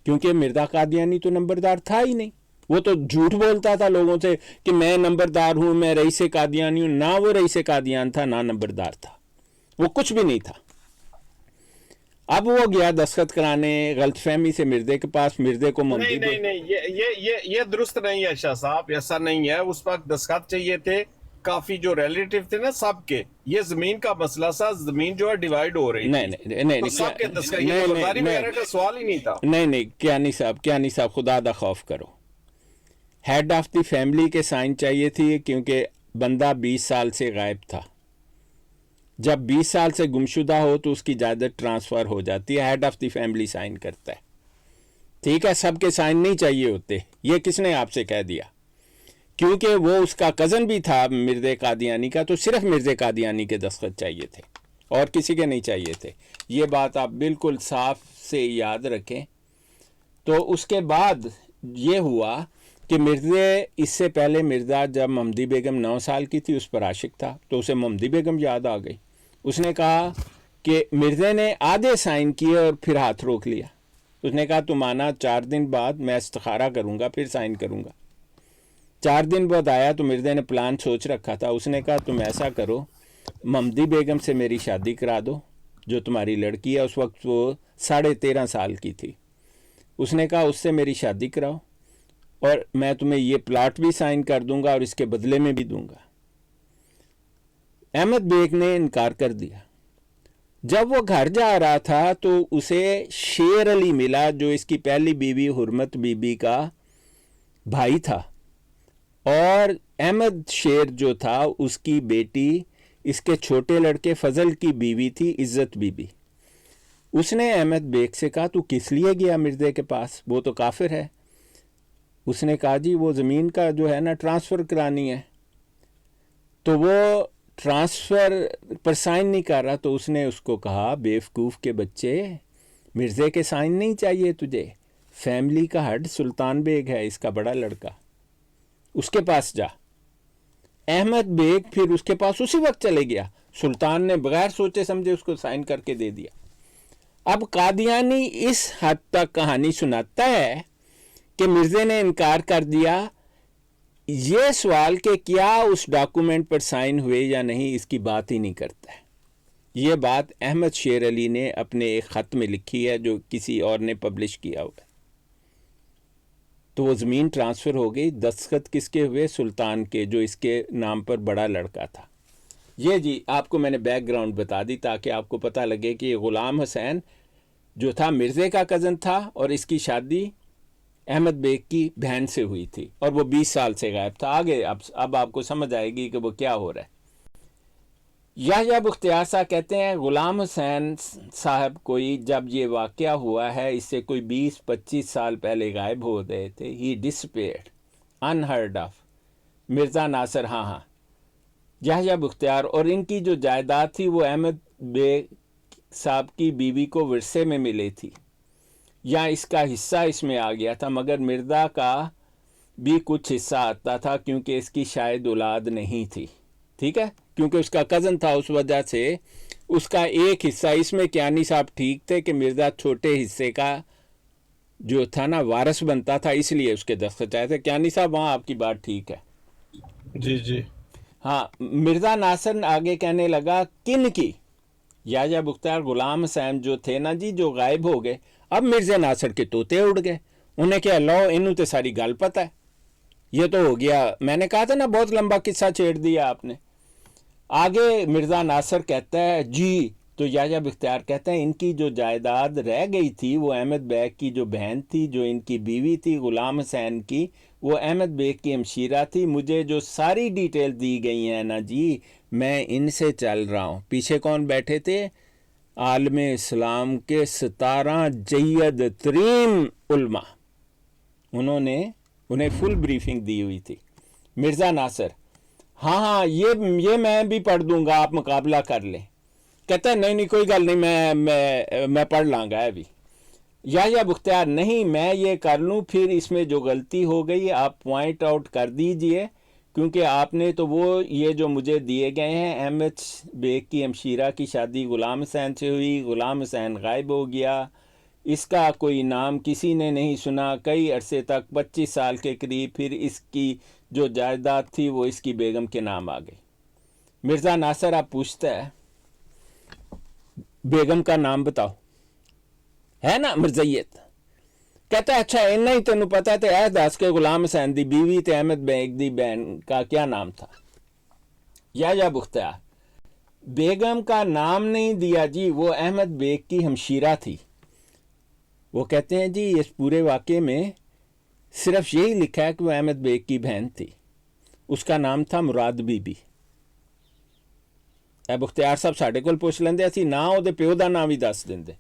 کیونکہ مرزا قادیانی تو نمبردار تھا ہی نہیں. وہ تو جھوٹ بولتا تھا لوگوں سے کہ میں نمبردار ہوں، میں رئیس قادیانی ہوں. نہ وہ رئیس قادیان تھا، نہ نمبردار تھا، وہ کچھ بھی نہیں تھا. اب وہ گیا دستخط کرانے غلط فہمی سے مرزے کے پاس. مرزے کو نہیں یہ درست نہیں ہے شاہ صاحب، ایسا نہیں ہے. اس وقت دستخط چاہیے تھے کافی جو ریلیٹیو تھے نا سب کے. یہ زمین کا مسئلہ تھا، زمین جو ہے ڈیوائیڈ ہو رہی نہیں سب کے دستخط، یہ برداری وغیرہ کا سوال ہی نہیں تھا. نہیں کیانی صاحب خدا دا خوف کرو. ہیڈ آف دی فیملی کے سائن چاہیے تھی، کیونکہ بندہ 20 سال سے غائب تھا. جب 20 سال سے گمشدہ ہو تو اس کی جائیداد ٹرانسفر ہو جاتی ہے، head of the family sign کرتا ہے. ٹھیک ہے، سب کے سائن نہیں چاہیے ہوتے. یہ کس نے آپ سے کہہ دیا؟ کیونکہ وہ اس کا کزن بھی تھا مرزا قادیانی کا، تو صرف مرزا قادیانی کے دستخط چاہیے تھے اور کسی کے نہیں چاہیے تھے. یہ بات آپ بالکل صاف سے یاد رکھیں. تو اس کے بعد یہ ہوا کہ مرزا، اس سے پہلے مرزا جب محمدی بیگم 9 سال کی تھی اس پر عاشق تھا، تو اسے محمدی بیگم یاد آ گئی. اس نے کہا کہ مرزا نے آدھے سائن کیے اور پھر ہاتھ روک لیا. اس نے کہا تم آنا 4 دن بعد، میں استخارہ کروں گا پھر سائن کروں گا. 4 دن بعد آیا تو مرزا نے پلان سوچ رکھا تھا. اس نے کہا تم ایسا کرو، محمدی بیگم سے میری شادی کرا دو جو تمہاری لڑکی ہے. اس وقت وہ 13.5 سال کی تھی. اس نے کہا اس سے میری شادی کراؤ اور میں تمہیں یہ پلاٹ بھی سائن کر دوں گا اور اس کے بدلے میں بھی دوں گا. احمد بیگ نے انکار کر دیا. جب وہ گھر جا رہا تھا تو اسے شیر علی ملا جو اس کی پہلی بیوی حرمت بی بی کا بھائی تھا، اور احمد شیر جو تھا اس کی بیٹی اس کے چھوٹے لڑکے فضل کی بیوی تھی عزت بی بی. اس نے احمد بیگ سے کہا تو کس لیے گیا مرزا کے پاس، وہ تو کافر ہے. اس نے کہا جی وہ زمین کا جو ہے نا ٹرانسفر کرانی ہے، تو وہ ٹرانسفر پر سائن نہیں کر رہا. تو اس نے اس کو کہا بیوقوف کے بچے، مرزا کے سائن نہیں چاہیے تجھے، فیملی کا ہیڈ سلطان بیگ ہے، اس کا بڑا لڑکا، اس کے پاس جا. احمد بیگ پھر اس کے پاس اسی وقت چلے گیا. سلطان نے بغیر سوچے سمجھے اس کو سائن کر کے دے دیا. اب قادیانی اس حد تک کہانی سناتا ہے کہ مرزا نے انکار کر دیا. یہ سوال کہ کیا اس ڈاکومنٹ پر سائن ہوئے یا نہیں اس کی بات ہی نہیں کرتا ہے. یہ بات احمد شیر علی نے اپنے ایک خط میں لکھی ہے جو کسی اور نے پبلش کیا ہوا ہے. تو وہ زمین ٹرانسفر ہو گئی. دستخط کس کے ہوئے؟ سلطان کے، جو اس کے نام پر بڑا لڑکا تھا. یہ جی آپ کو میں نے بیک گراؤنڈ بتا دی تاکہ آپ کو پتہ لگے کہ یہ غلام حسین جو تھا مرزا کا کزن تھا اور اس کی شادی احمد بیگ کی بہن سے ہوئی تھی اور وہ 20 سال سے غائب تھا. آگے اب آپ کو سمجھ آئے گی کہ وہ کیا ہو رہا ہے. یحییٰ بختیار صاحب کہتے ہیں غلام حسین صاحب کوئی جب یہ واقعہ ہوا ہے اس سے کوئی 20-25 سال پہلے غائب ہو گئے تھے. ہی despaired unheard of. Mirza Nasir, ہاں یحییٰ بختیار، اور ان کی جو جائیداد تھی وہ احمد بیگ صاحب کی بیوی کو ورثے میں ملی تھی یا اس کا حصہ اس میں آ گیا تھا، مگر مرزا کا بھی کچھ حصہ آتا تھا کیونکہ اس کی شاید اولاد نہیں تھی. ٹھیک ہے، کیونکہ اس کا کزن تھا اس وجہ سے اس کا ایک حصہ. اس میں کیانی صاحب ٹھیک تھے کہ مرزا چھوٹے حصے کا جو تھا نا وارث بنتا تھا، اس لیے اس کے دستخط آئے تھے. کیانی صاحب وہاں آپ کی بات ٹھیک ہے. جی ہاں. مرزا ناصر آگے کہنے لگا کن کی؟ یحییٰ بختیار غلام حسین جو تھے نا جی جو غائب ہو گئے. اب مرزا ناصر کے طوطے اڑ گئے. انہیں کیا لو انہوں تے ساری گل پتہ ہے. یہ تو ہو گیا، میں نے کہا تھا نا بہت لمبا قصہ چھیڑ دیا آپ نے. آگے مرزا ناصر کہتا ہے جی، تو یحییٰ بختیار کہتے ہیں ان کی جو جائیداد رہ گئی تھی وہ احمد بیگ کی جو بہن تھی جو ان کی بیوی تھی غلام حسین کی، وہ احمد بیگ کی ہمشیرہ تھی. مجھے جو ساری ڈیٹیل دی گئی ہیں نا جی میں ان سے چل رہا ہوں. پیچھے کون بیٹھے تھے؟ عالم اسلام کے 17 جید ترین علماء. انہیں فل بریفنگ دی ہوئی تھی. مرزا ناصر ہاں ہاں یہ میں بھی پڑھ دوں گا, آپ مقابلہ کر لیں. کہتا ہے نہیں کوئی گل نہیں, میں پڑھ لاں گا ابھی. یا بختیار نہیں میں یہ کر لوں, پھر اس میں جو غلطی ہو گئی آپ پوائنٹ آؤٹ کر دیجئے, کیونکہ آپ نے تو وہ یہ جو مجھے دیے گئے ہیں, احمد بیگ کی ہمشیرہ کی شادی غلام حسین سے ہوئی, غلام حسین غائب ہو گیا, اس کا کوئی نام کسی نے نہیں سنا کئی عرصے تک, 25 سال کے قریب, پھر اس کی جو جائیداد تھی وہ اس کی بیگم کے نام آ گئی. مرزا ناصر آپ پوچھتا ہے بیگم کا نام بتاؤ, ہے نا مرزیت. کہتا ہے اچھا اتنا ہی تینوں پتا تے اے دس کے غلام حسین دی بیوی تے احمد بیگ دی بہن کا کیا نام تھا. یا بختیار بیگم کا نام نہیں دیا جی, وہ احمد بیگ کی ہمشیرہ تھی. وہ کہتے ہیں جی اس پورے واقعے میں صرف یہی لکھا ہے کہ وہ احمد بیگ کی بہن تھی, اس کا نام تھا مراد بی بی. اے بختیار صاحب ساڈے کول پوچھ لیندے, اسی نا او دے پیو دا نام بھی دس دیندے.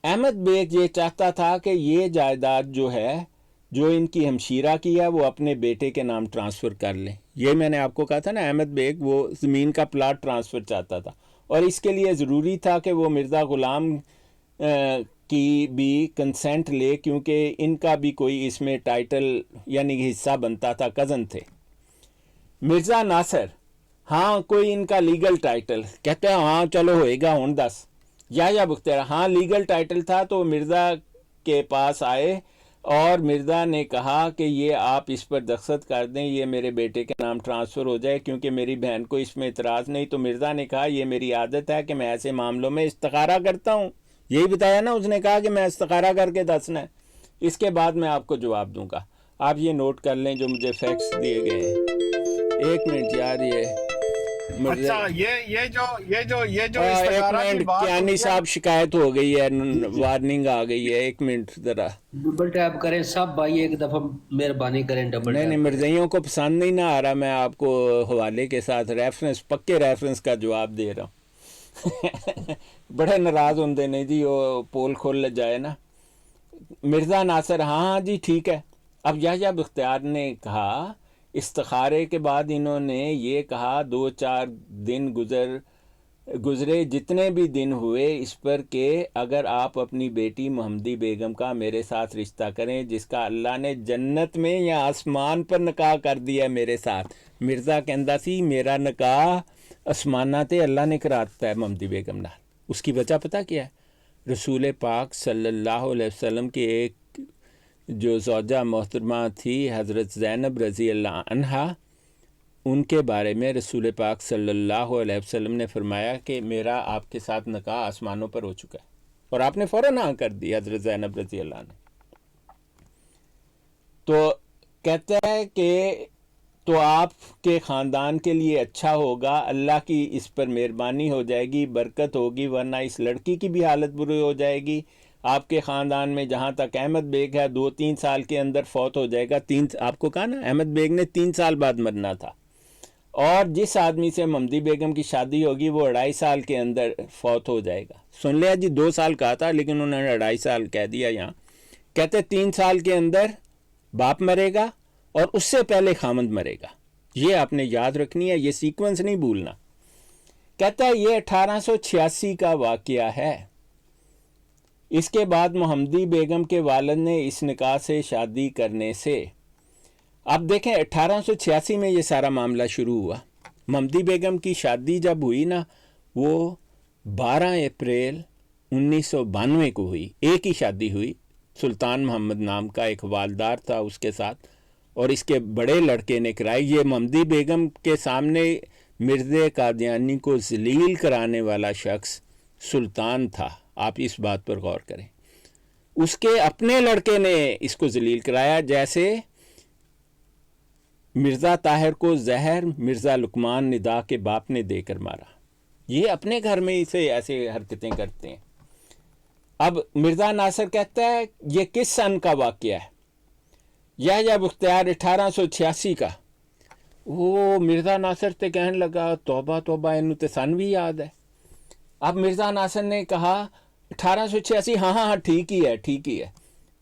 احمد بیگ یہ چاہتا تھا کہ یہ جائیداد جو ہے جو ان کی ہمشیرہ کی ہے وہ اپنے بیٹے کے نام ٹرانسفر کر لیں. یہ میں نے آپ کو کہا تھا نا, احمد بیگ وہ زمین کا پلاٹ ٹرانسفر چاہتا تھا, اور اس کے لیے ضروری تھا کہ وہ مرزا غلام کی بھی کنسنٹ لے, کیونکہ ان کا بھی کوئی اس میں ٹائٹل یعنی حصہ بنتا تھا, کزن تھے. مرزا ناصر ہاں کوئی ان کا لیگل ٹائٹل, کہتے ہیں ہاں چلو ہوئے گا ہون دس. یا بختیار ہاں لیگل ٹائٹل تھا, تو مرزا کے پاس آئے اور مرزا نے کہا کہ یہ آپ اس پر دستخط کر دیں, یہ میرے بیٹے کے نام ٹرانسفر ہو جائے کیونکہ میری بہن کو اس میں اعتراض نہیں. تو مرزا نے کہا یہ میری عادت ہے کہ میں ایسے معاملوں میں استخارہ کرتا ہوں, یہی بتایا نا, اس نے کہا کہ میں استخارہ کر کے دسنا ہے. اس کے بعد میں آپ کو جواب دوں گا, آپ یہ نوٹ کر لیں جو مجھے فیکٹس دیے گئے ہیں. ایک منٹ یار, اچھا یہ جو استخارہ کی بات کیانی صاحب شکایت ہو گئی ہے, وارننگ آ گئی ہے, ایک منٹ ذرا ڈبل ٹیپ کریں سب بھائی, ایک دفعہ مہربانی کریں ڈبل ٹیپ. نہیں مرزائیوں کو پسند نہیں نہ آ رہا, میں آپ کو حوالے کے ساتھ ریفرنس پکے ریفرنس کا جواب دے رہا ہوں. بڑے ناراض ہوندے نے جی, وہ پول کھول جائے نا. مرزا ناصر ہاں جی ٹھیک ہے. اب یا بختیار نے کہا استخارے کے بعد انہوں نے یہ کہا 2-4 دن گزرے جتنے بھی دن ہوئے اس پر کہ اگر آپ اپنی بیٹی محمدی بیگم کا میرے ساتھ رشتہ کریں جس کا اللہ نے جنت میں یا آسمان پر نکاح کر دیا میرے ساتھ. مرزا کہندا سی میرا نکاح آسمانہ تے اللہ نے کراتا ہے محمدی بیگم نال. اس کی وجہ پتہ کیا ہے؟ رسول پاک صلی اللہ علیہ وسلم کے ایک جو زوجہ محترمہ تھی حضرت زینب رضی اللہ عنہا, ان کے بارے میں رسول پاک صلی اللہ علیہ وسلم نے فرمایا کہ میرا آپ کے ساتھ نکاح آسمانوں پر ہو چکا ہے, اور آپ نے فوراً ہاں کر دی حضرت زینب رضی اللہ نے. تو کہتا ہے کہ تو آپ کے خاندان کے لیے اچھا ہوگا, اللہ کی اس پر مہربانی ہو جائے گی, برکت ہوگی, ورنہ اس لڑکی کی بھی حالت بری ہو جائے گی. آپ کے خاندان میں جہاں تک احمد بیگ ہے 2-3 سال کے اندر فوت ہو جائے گا. آپ کو کہا نا احمد بیگ نے 3 سال بعد مرنا تھا, اور جس آدمی سے محمدی بیگم کی شادی ہوگی وہ 2.5 سال کے اندر فوت ہو جائے گا. سن لیا جی, 2 سال کہا تھا لیکن انہوں نے 2.5 سال کہہ دیا. یہاں کہتے 3 سال کے اندر باپ مرے گا اور اس سے پہلے خامند مرے گا. یہ آپ نے یاد رکھنی ہے, یہ سیکوینس نہیں بھولنا. کہتا ہے یہ 1886 کا واقعہ ہے. اس کے بعد محمدی بیگم کے والد نے اس نکاح سے شادی کرنے سے, اب دیکھیں 1886 میں یہ سارا معاملہ شروع ہوا. محمدی بیگم کی شادی جب ہوئی نا وہ 12 اپریل 1992 کو ہوئی. ایک ہی شادی ہوئی, سلطان محمد نام کا ایک والدار تھا اس کے ساتھ, اور اس کے بڑے لڑکے نے کرائی. یہ محمدی بیگم کے سامنے مرزا قادیانی کو ذلیل کرانے والا شخص سلطان تھا. آپ اس بات پر غور کریں, اس کے اپنے لڑکے نے اس کو ذلیل کرایا. جیسے مرزا طاہر کو زہر مرزا لقمان ندا کے باپ نے دے کر مارا. یہ اپنے گھر میں اسے ایسے حرکتیں کرتے ہیں. اب مرزا ناصر کہتا ہے یہ کس سن کا واقعہ ہے؟ یا بختیار 1886 کا. وہ مرزا ناصر تے کہنے لگا توبہ توبہ, انہوں تے سن بھی یاد ہے. اب مرزا ناصر نے کہا 1886, ہاں ٹھیک ہی ہے.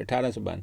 1892।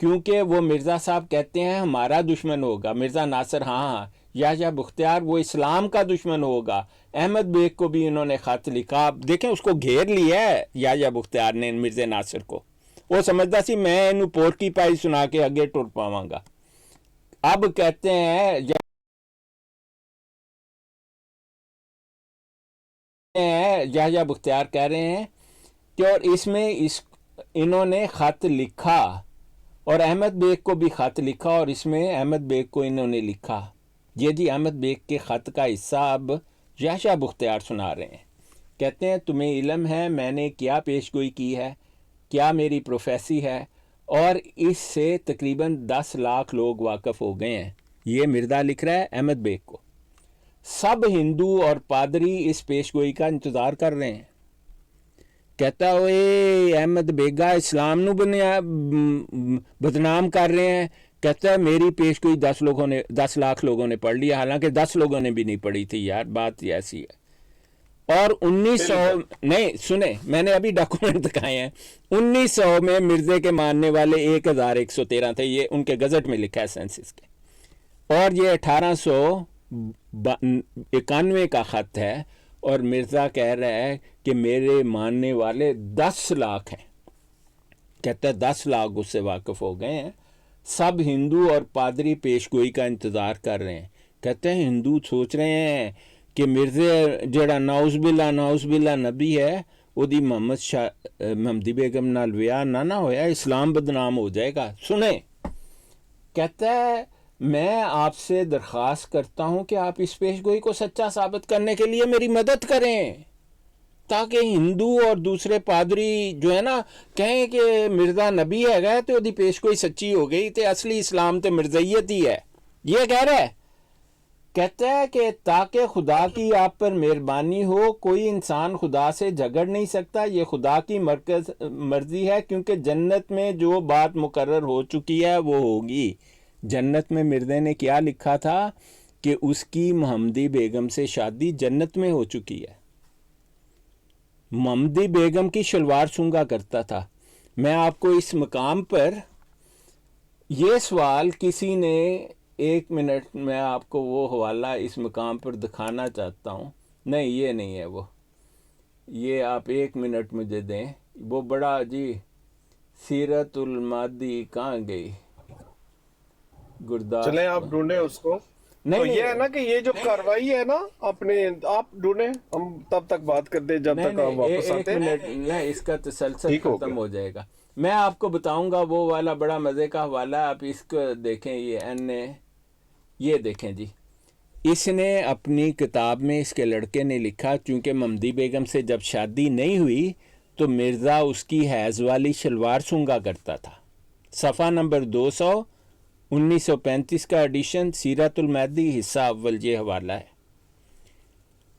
کیونکہ وہ مرزا صاحب کہتے ہیں ہمارا دشمن ہوگا. مرزا ناصر ہاں یحییٰ بختیار وہ اسلام کا دشمن ہوگا. احمد بیگ کو بھی انہوں نے خط لکھا. آپ دیکھیں اس کو گھیر لیا ہے یحییٰ بختیار نے مرزا ناصر کو. وہ سمجھتا سی میں انہوں پورکی پائی سنا کے اگے ٹر پاواں گا. اب کہتے ہیں یحییٰ بختیار کہہ رہے ہیں کہ اور اس میں انہوں نے خط لکھا اور احمد بیگ کو بھی خط لکھا اور اس میں احمد بیگ کو انہوں نے لکھا. یہ جی احمد بیگ کے خط کا حصہ اب یحییٰ بختیار سنا رہے ہیں. کہتے ہیں تمہیں علم ہے میں نے کیا پیش گوئی کی ہے, کیا میری پروفیسی ہے, اور اس سے تقریباً 10 لاکھ لوگ واقف ہو گئے ہیں. یہ مرزا لکھ رہا ہے احمد بیگ کو. سب ہندو اور پادری اس پیش گوئی کا انتظار کر رہے ہیں. کہتا ہوئے احمد بیگا اسلام نو بدنام کر رہے ہیں. کہتا ہے میری پیش گوئی 10 لاکھ لوگوں نے پڑھ لی, حالانکہ 10 لوگوں نے بھی نہیں پڑھی تھی یار, بات ایسی ہے. اور 1900 نہیں سنیں میں نے ابھی ڈاکومنٹ دکھائے ہیں. 1900 میں مرزے کے ماننے والے 1113 تھے, یہ ان کے گزٹ میں لکھا ہے سینسس کے. اور یہ 1891 کا خط ہے اور مرزا کہہ رہا ہے کہ میرے ماننے والے 10 لاکھ ہیں. کہتا ہے 10 لاکھ اس سے واقف ہو گئے ہیں. سب ہندو اور پادری پیش گوئی کا انتظار کر رہے ہیں. کہتے ہیں ہندو سوچ رہے ہیں کہ مرزا جڑا ناؤز باللہ نبی ہے وہ دی محمدی بیگم نال ویاہ نہ ہویا, اسلام بدنام ہو جائے گا. سنیں کہتا ہے میں آپ سے درخواست کرتا ہوں کہ آپ اس پیش گوئی کو سچا ثابت کرنے کے لیے میری مدد کریں, تاکہ ہندو اور دوسرے پادری جو ہے نا کہیں کہ مرزا نبی ہے گئے تو دی پیش گوئی سچی ہو گئی تے اصلی اسلام تے مرزائیت ہی ہے. یہ کہہ رہا ہے. کہتا ہے کہ تاکہ خدا کی آپ پر مہربانی ہو, کوئی انسان خدا سے جھگڑ نہیں سکتا, یہ خدا کی مرضی ہے, کیونکہ جنت میں جو بات مقرر ہو چکی ہے وہ ہوگی. جنت میں مرزے نے کیا لکھا تھا کہ اس کی محمدی بیگم سے شادی جنت میں ہو چکی ہے. محمدی بیگم کی شلوار سونگا کرتا تھا. میں آپ کو اس مقام پر یہ سوال کسی نے 1 منٹ میں آپ کو وہ حوالہ اس مقام پر دکھانا چاہتا ہوں. نہیں یہ نہیں ہے وہ, یہ آپ 1 منٹ مجھے دیں. وہ بڑا جی سیرت المادی کہاں گئی گرداس, چلیں آپ ڈھونڈیں اس کو. تو یہ ہے نا کہ یہ جو کاروائی ہے نا آپ ڈھونڈیں, ہم تب تک بات کرتے ہیں جب تک آپ واپس آتے ہیں. 1 منٹ اس کا تسلسل ختم ہو جائے گا. میں آپ کو بتاؤں گا وہ والا بڑا مزے کا حوالہ, آپ اس کو دیکھیں. یہ دیکھیں جی, اس نے اپنی کتاب میں اس کے لڑکے نے لکھا چونکہ محمدی بیگم سے جب شادی نہیں ہوئی تو مرزا اس کی حیض والی شلوار سونگا کرتا تھا. صفحہ نمبر 200 1935 کا ایڈیشن سیرت المہدی حصہ اول یہ حوالہ ہے.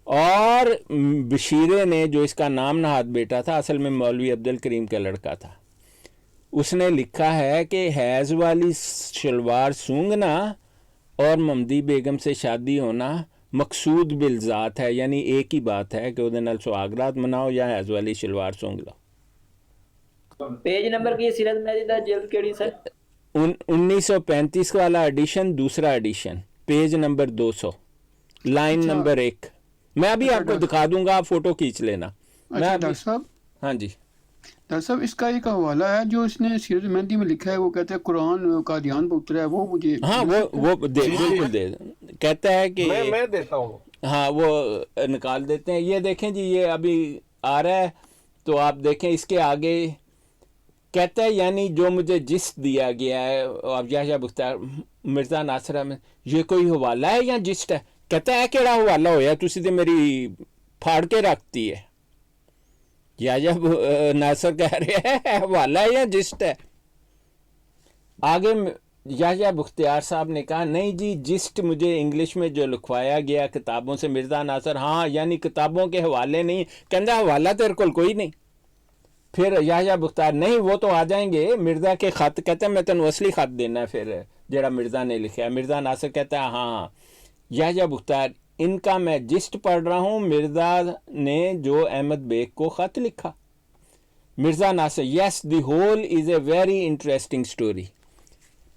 اور بشیرے نے جو اس کا نام نہاد بیٹا تھا اصل میں مولوی عبد الکریم کا لڑکا تھا, اس نے لکھا ہے کہ حیض والی شلوار سونگنا اور محمدی بیگم سے شادی ہونا مقصود بالذات ہے, یعنی ایک ہی بات ہے کہ وہ سہاگرات مناؤ یا حیض والی شلوار سونگ لو. پیج نمبر کی سیرت المہدی دا جلد کیڑی سر 1935 والا ایڈیشن, دوسرا ایڈیشن, پیج نمبر 200 لائن نمبر 1. میں ابھی آپ کو دکھا دوں گا, آپ فوٹو کھینچ لینا. اچھا ڈاکٹر صاحب, ہاں جی ڈاکٹر صاحب اس کا ایک حوالہ ہے جو اس نے سیرت مہدی میں لکھا ہے, وہ کہتا ہے قرآن کا دھیان پہ اترا ہے, وہ مجھے ہاں وہ بالکل دے کہتا ہے کہ میں دیتا ہوں. ہاں وہ نکال دیتے ہیں. یہ دیکھیں جی یہ ابھی آ رہا ہے تو آپ دیکھیں اس کے آگے. کہتا ہے یعنی جو مجھے جس دیا گیا ہے اب یحییٰ بختیار مرزا ناصر احمد, یہ کوئی حوالہ ہے یا جسٹ ہے؟ کہتا ہے کیڑا حوالہ ہویا تسی تے میری پھاڑ کے رکھتی ہے. یحییٰ ناصر کہہ رہے ہیں حوالہ ہے یا جسٹ ہے. آگے یحییٰ بختیار صاحب نے کہا نہیں جی جسٹ مجھے انگلش میں جو لکھوایا گیا کتابوں سے مرزا ناصر, ہاں یعنی کتابوں کے حوالے نہیں. کہندا حوالہ تیرے کول کوئی نہیں. پھر یحییٰ بختیار نہیں وہ تو آ جائیں گے مرزا کے خط. کہتا ہے میں تینوں اصلی خط دینا ہے پھر جڑا مرزا نے لکھا ہے. مرزا ناصر کہتا ہے ہاں. یحییٰ بختیار ان کا میں جسٹ پڑھ رہا ہوں, مرزا نے جو احمد بیگ کو خط لکھا. Mirza Nasir yes the whole is a very interesting story.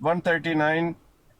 139,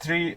3,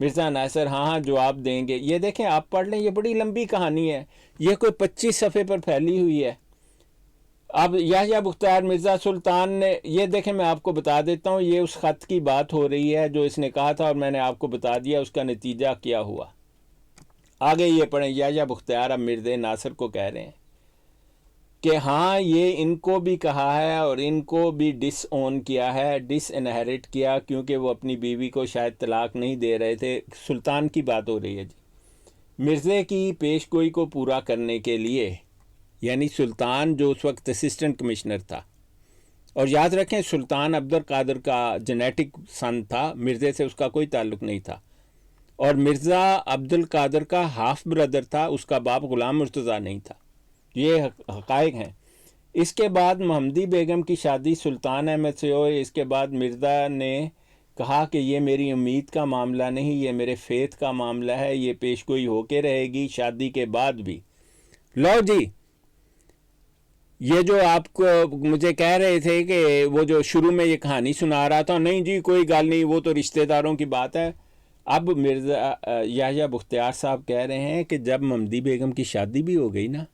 Mirza Nasir ہاں جواب دیں گے. یہ دیکھیں آپ پڑھ لیں, یہ بڑی لمبی کہانی ہے, یہ کوئی 25 صفحے پر پھیلی ہوئی ہے. اب یحییٰ بختیار مرزا سلطان نے, یہ دیکھیں میں آپ کو بتا دیتا ہوں, یہ اس خط کی بات ہو رہی ہے جو اس نے کہا تھا, اور میں نے آپ کو بتا دیا اس کا نتیجہ کیا ہوا. آگے یہ پڑھیں, یحییٰ بختیار اب مرزا ناصر کو کہہ رہے ہیں کہ ہاں یہ ان کو بھی کہا ہے اور ان کو بھی ڈس اون کیا ہے, ڈس انہیرٹ کیا, کیونکہ وہ اپنی بیوی کو شاید طلاق نہیں دے رہے تھے. سلطان کی بات ہو رہی ہے جی. مرزا کی پیش گوئی کو پورا کرنے کے لیے, یعنی سلطان جو اس وقت اسسٹنٹ کمشنر تھا, اور یاد رکھیں سلطان عبد القادر کا جینیٹک سن تھا, مرزا سے اس کا کوئی تعلق نہیں تھا, اور مرزا عبد القادر کا ہاف بردر تھا, اس کا باپ غلام مرتضیٰ نہیں تھا. یہ حقائق ہیں. اس کے بعد محمدی بیگم کی شادی سلطان احمد سے ہوئی. اس کے بعد مرزا نے کہا کہ یہ میری امید کا معاملہ نہیں, یہ میرے فیتھ کا معاملہ ہے, یہ پیش گوئی ہو کے رہے گی شادی کے بعد بھی. لو جی, یہ جو آپ کو مجھے کہہ رہے تھے کہ وہ جو شروع میں یہ کہانی سنا رہا تھا, نہیں جی کوئی گل نہیں, وہ تو رشتہ داروں کی بات ہے. اب مرزا یحییٰ بختیار صاحب کہہ رہے ہیں کہ جب محمدی بیگم کی شادی بھی ہو گئی نا,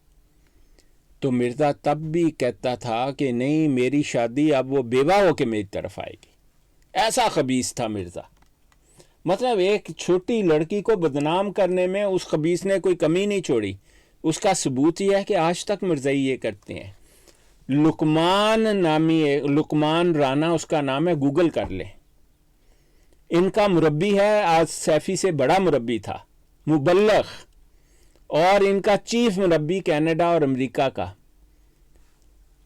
تو مرزا تب بھی کہتا تھا کہ نہیں میری شادی اب وہ بیوہ ہو کے میری طرف آئے گی. ایسا خبیث تھا مرزا. مطلب ایک چھوٹی لڑکی کو بدنام کرنے میں اس خبیث نے کوئی کمی نہیں چھوڑی. اس کا ثبوت یہ ہے کہ آج تک مرزائی یہ کرتے ہیں. لقمان رانا اس کا نام ہے, گوگل کر لیں. ان کا مربی ہے, آج سیفی سے بڑا مربی تھا, مبلغ, اور ان کا چیف مربی کینیڈا اور امریکہ کا.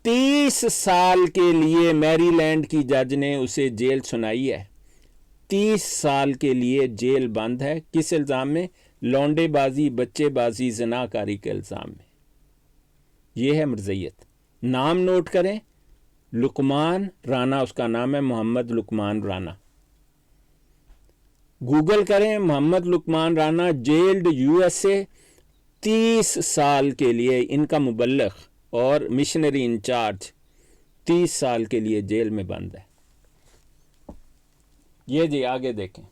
30 سال کے لیے میری لینڈ کی جج نے اسے جیل سنائی ہے. 30 سال کے لیے جیل بند ہے. کس الزام میں؟ لونڈے بازی, بچے بازی, زنا کاری کے الزام میں. یہ ہے مرزیت. نام نوٹ کریں, لقمان رانا اس کا نام ہے, محمد لقمان رانا. گوگل کریں Muhammad Luqman Rana, jailed U S A, 30 سال کے لیے. ان کا مبلغ اور مشنری انچارج 30 سال کے لیے جیل میں بند ہے. یہ جی آگے دیکھیں.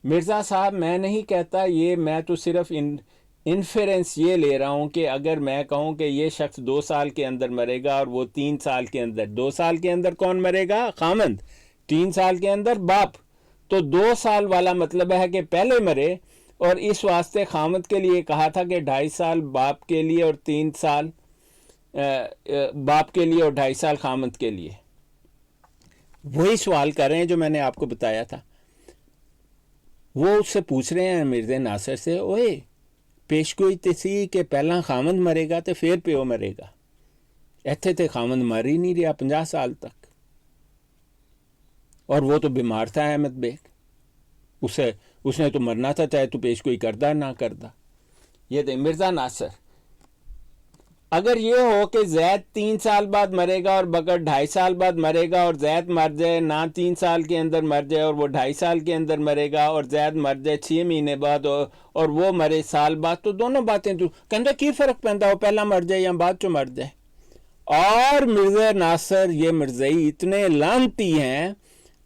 مرزا صاحب میں نہیں کہتا یہ, میں تو صرف انفیرنس یہ لے رہا ہوں کہ اگر میں کہوں کہ یہ شخص 2 سال کے اندر مرے گا اور وہ 3 سال کے اندر, 2 سال کے اندر کون مرے گا؟ خامند. 3 سال کے اندر باپ. تو 2 سال والا مطلب ہے کہ پہلے مرے, اور اس واسطے خامد کے لیے کہا تھا کہ 2.5 سال باپ کے لیے اور 3 سال باپ کے لیے اور 2.5 سال خامد کے لیے. وہی سوال کر رہے ہیں جو میں نے آپ کو بتایا تھا. وہ اس سے پوچھ رہے ہیں مرزا ناصر سے, اوئے پیش گوئی سی کہ پہلا خامد مرے گا تو پھر پیو مرے گا, ایتھے تے خامد مر ہی نہیں رہا 50 سال تک, اور وہ تو بیمار تھا احمد بیگ, اس نے تو مرنا تھا چاہے تو پیش گوئی کردہ نہ کردہ. یہ دے مرزا ناصر, اگر یہ ہو کہ زید 3 سال بعد مرے گا اور بکر 2.5 سال بعد مرے گا, اور زید مر جائے نہ 3 سال کے اندر مر جائے اور وہ 2.5 سال کے اندر مرے گا, اور زید مر جائے 6 مہینے بعد اور وہ مرے سال بعد, تو دونوں باتیں تو کہندہ کی فرق پہنتا ہو پہلا مر جائے یا بعد چو مر جائے. اور مرزا ناصر یہ مرزائی اتنے لانتی ہیں,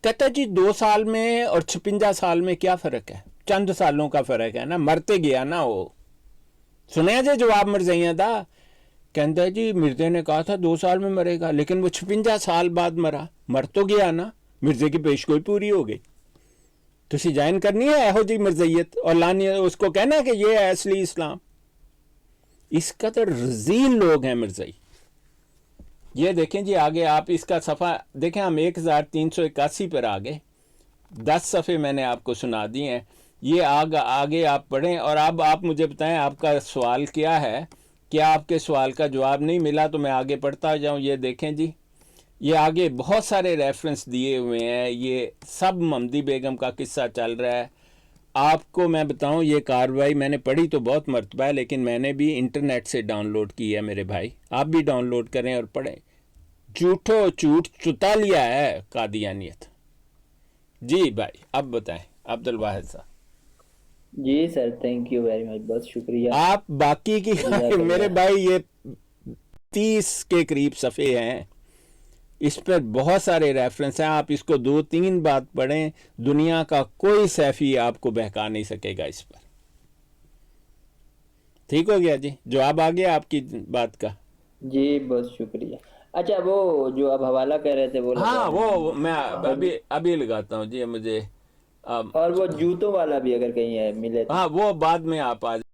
کہتا جی 2 سال میں اور 56 سال میں کیا فرق ہے؟ چند سالوں کا فرق ہے نا, مرتے گیا نا وہ. سنیں جی جواب مرزائیاں دا. کہتا ہے جی مرزا نے کہا تھا 2 سال میں مرے گا, لیکن وہ 56 سال بعد مرا, مر تو گیا نا, مرزا کی پیش گوئی پوری ہو گئی. تو اسی جائن کرنی ہے ایہو جی مرزائیت, اور لانی اس کو کہنا ہے کہ یہ ہے اصلی اسلام. اس قدر رذیل لوگ ہیں مرزائی. یہ دیکھیں جی آگے آپ اس کا صفحہ دیکھیں, ہم 1381 پر آگے 10 صفحے میں نے آپ کو سنا دی ہیں. یہ آگے آپ پڑھیں, اور اب آپ مجھے بتائیں آپ کا سوال کیا ہے. کیا آپ کے سوال کا جواب نہیں ملا تو میں آگے پڑھتا جاؤں. یہ دیکھیں جی, یہ آگے بہت سارے ریفرنس دیے ہوئے ہیں, یہ سب محمدی بیگم کا قصہ چل رہا ہے. آپ کو میں بتاؤں یہ کارروائی میں نے پڑھی تو بہت مرتبہ ہے, لیکن میں نے بھی انٹرنیٹ سے ڈاؤن لوڈ کی ہے میرے بھائی, آپ بھی ڈاؤن لوڈ کریں اور پڑھیں. جھوٹ چتا لیا ہے قادیانیت. جی بھائی اب بتائیں عبد الواحد صاحب. جی سر, تھینک یو ویری مچ, بہت شکریہ. آپ باقی کی میرے بھائی یہ 30 کے قریب صفحے ہیں, اس پر بہت سارے ریفرنس ہیں، آپ اس کو 2-3 بات پڑھیں، دنیا کا کوئی صحافی آپ کو بہکا نہیں سکے گا اس پر۔ ٹھیک ہو گیا جی، جواب آ گیا آپ کی بات کا؟ جی بہت شکریہ۔ اچھا وہ جو آپ حوالہ کہہ رہے تھے وہ ہاں وہ میں ابھی لگاتا ہوں جی، مجھے اور وہ جوتوں والا بھی اگر کہیں ہے ملے تو ہاں وہ بعد میں آپ آ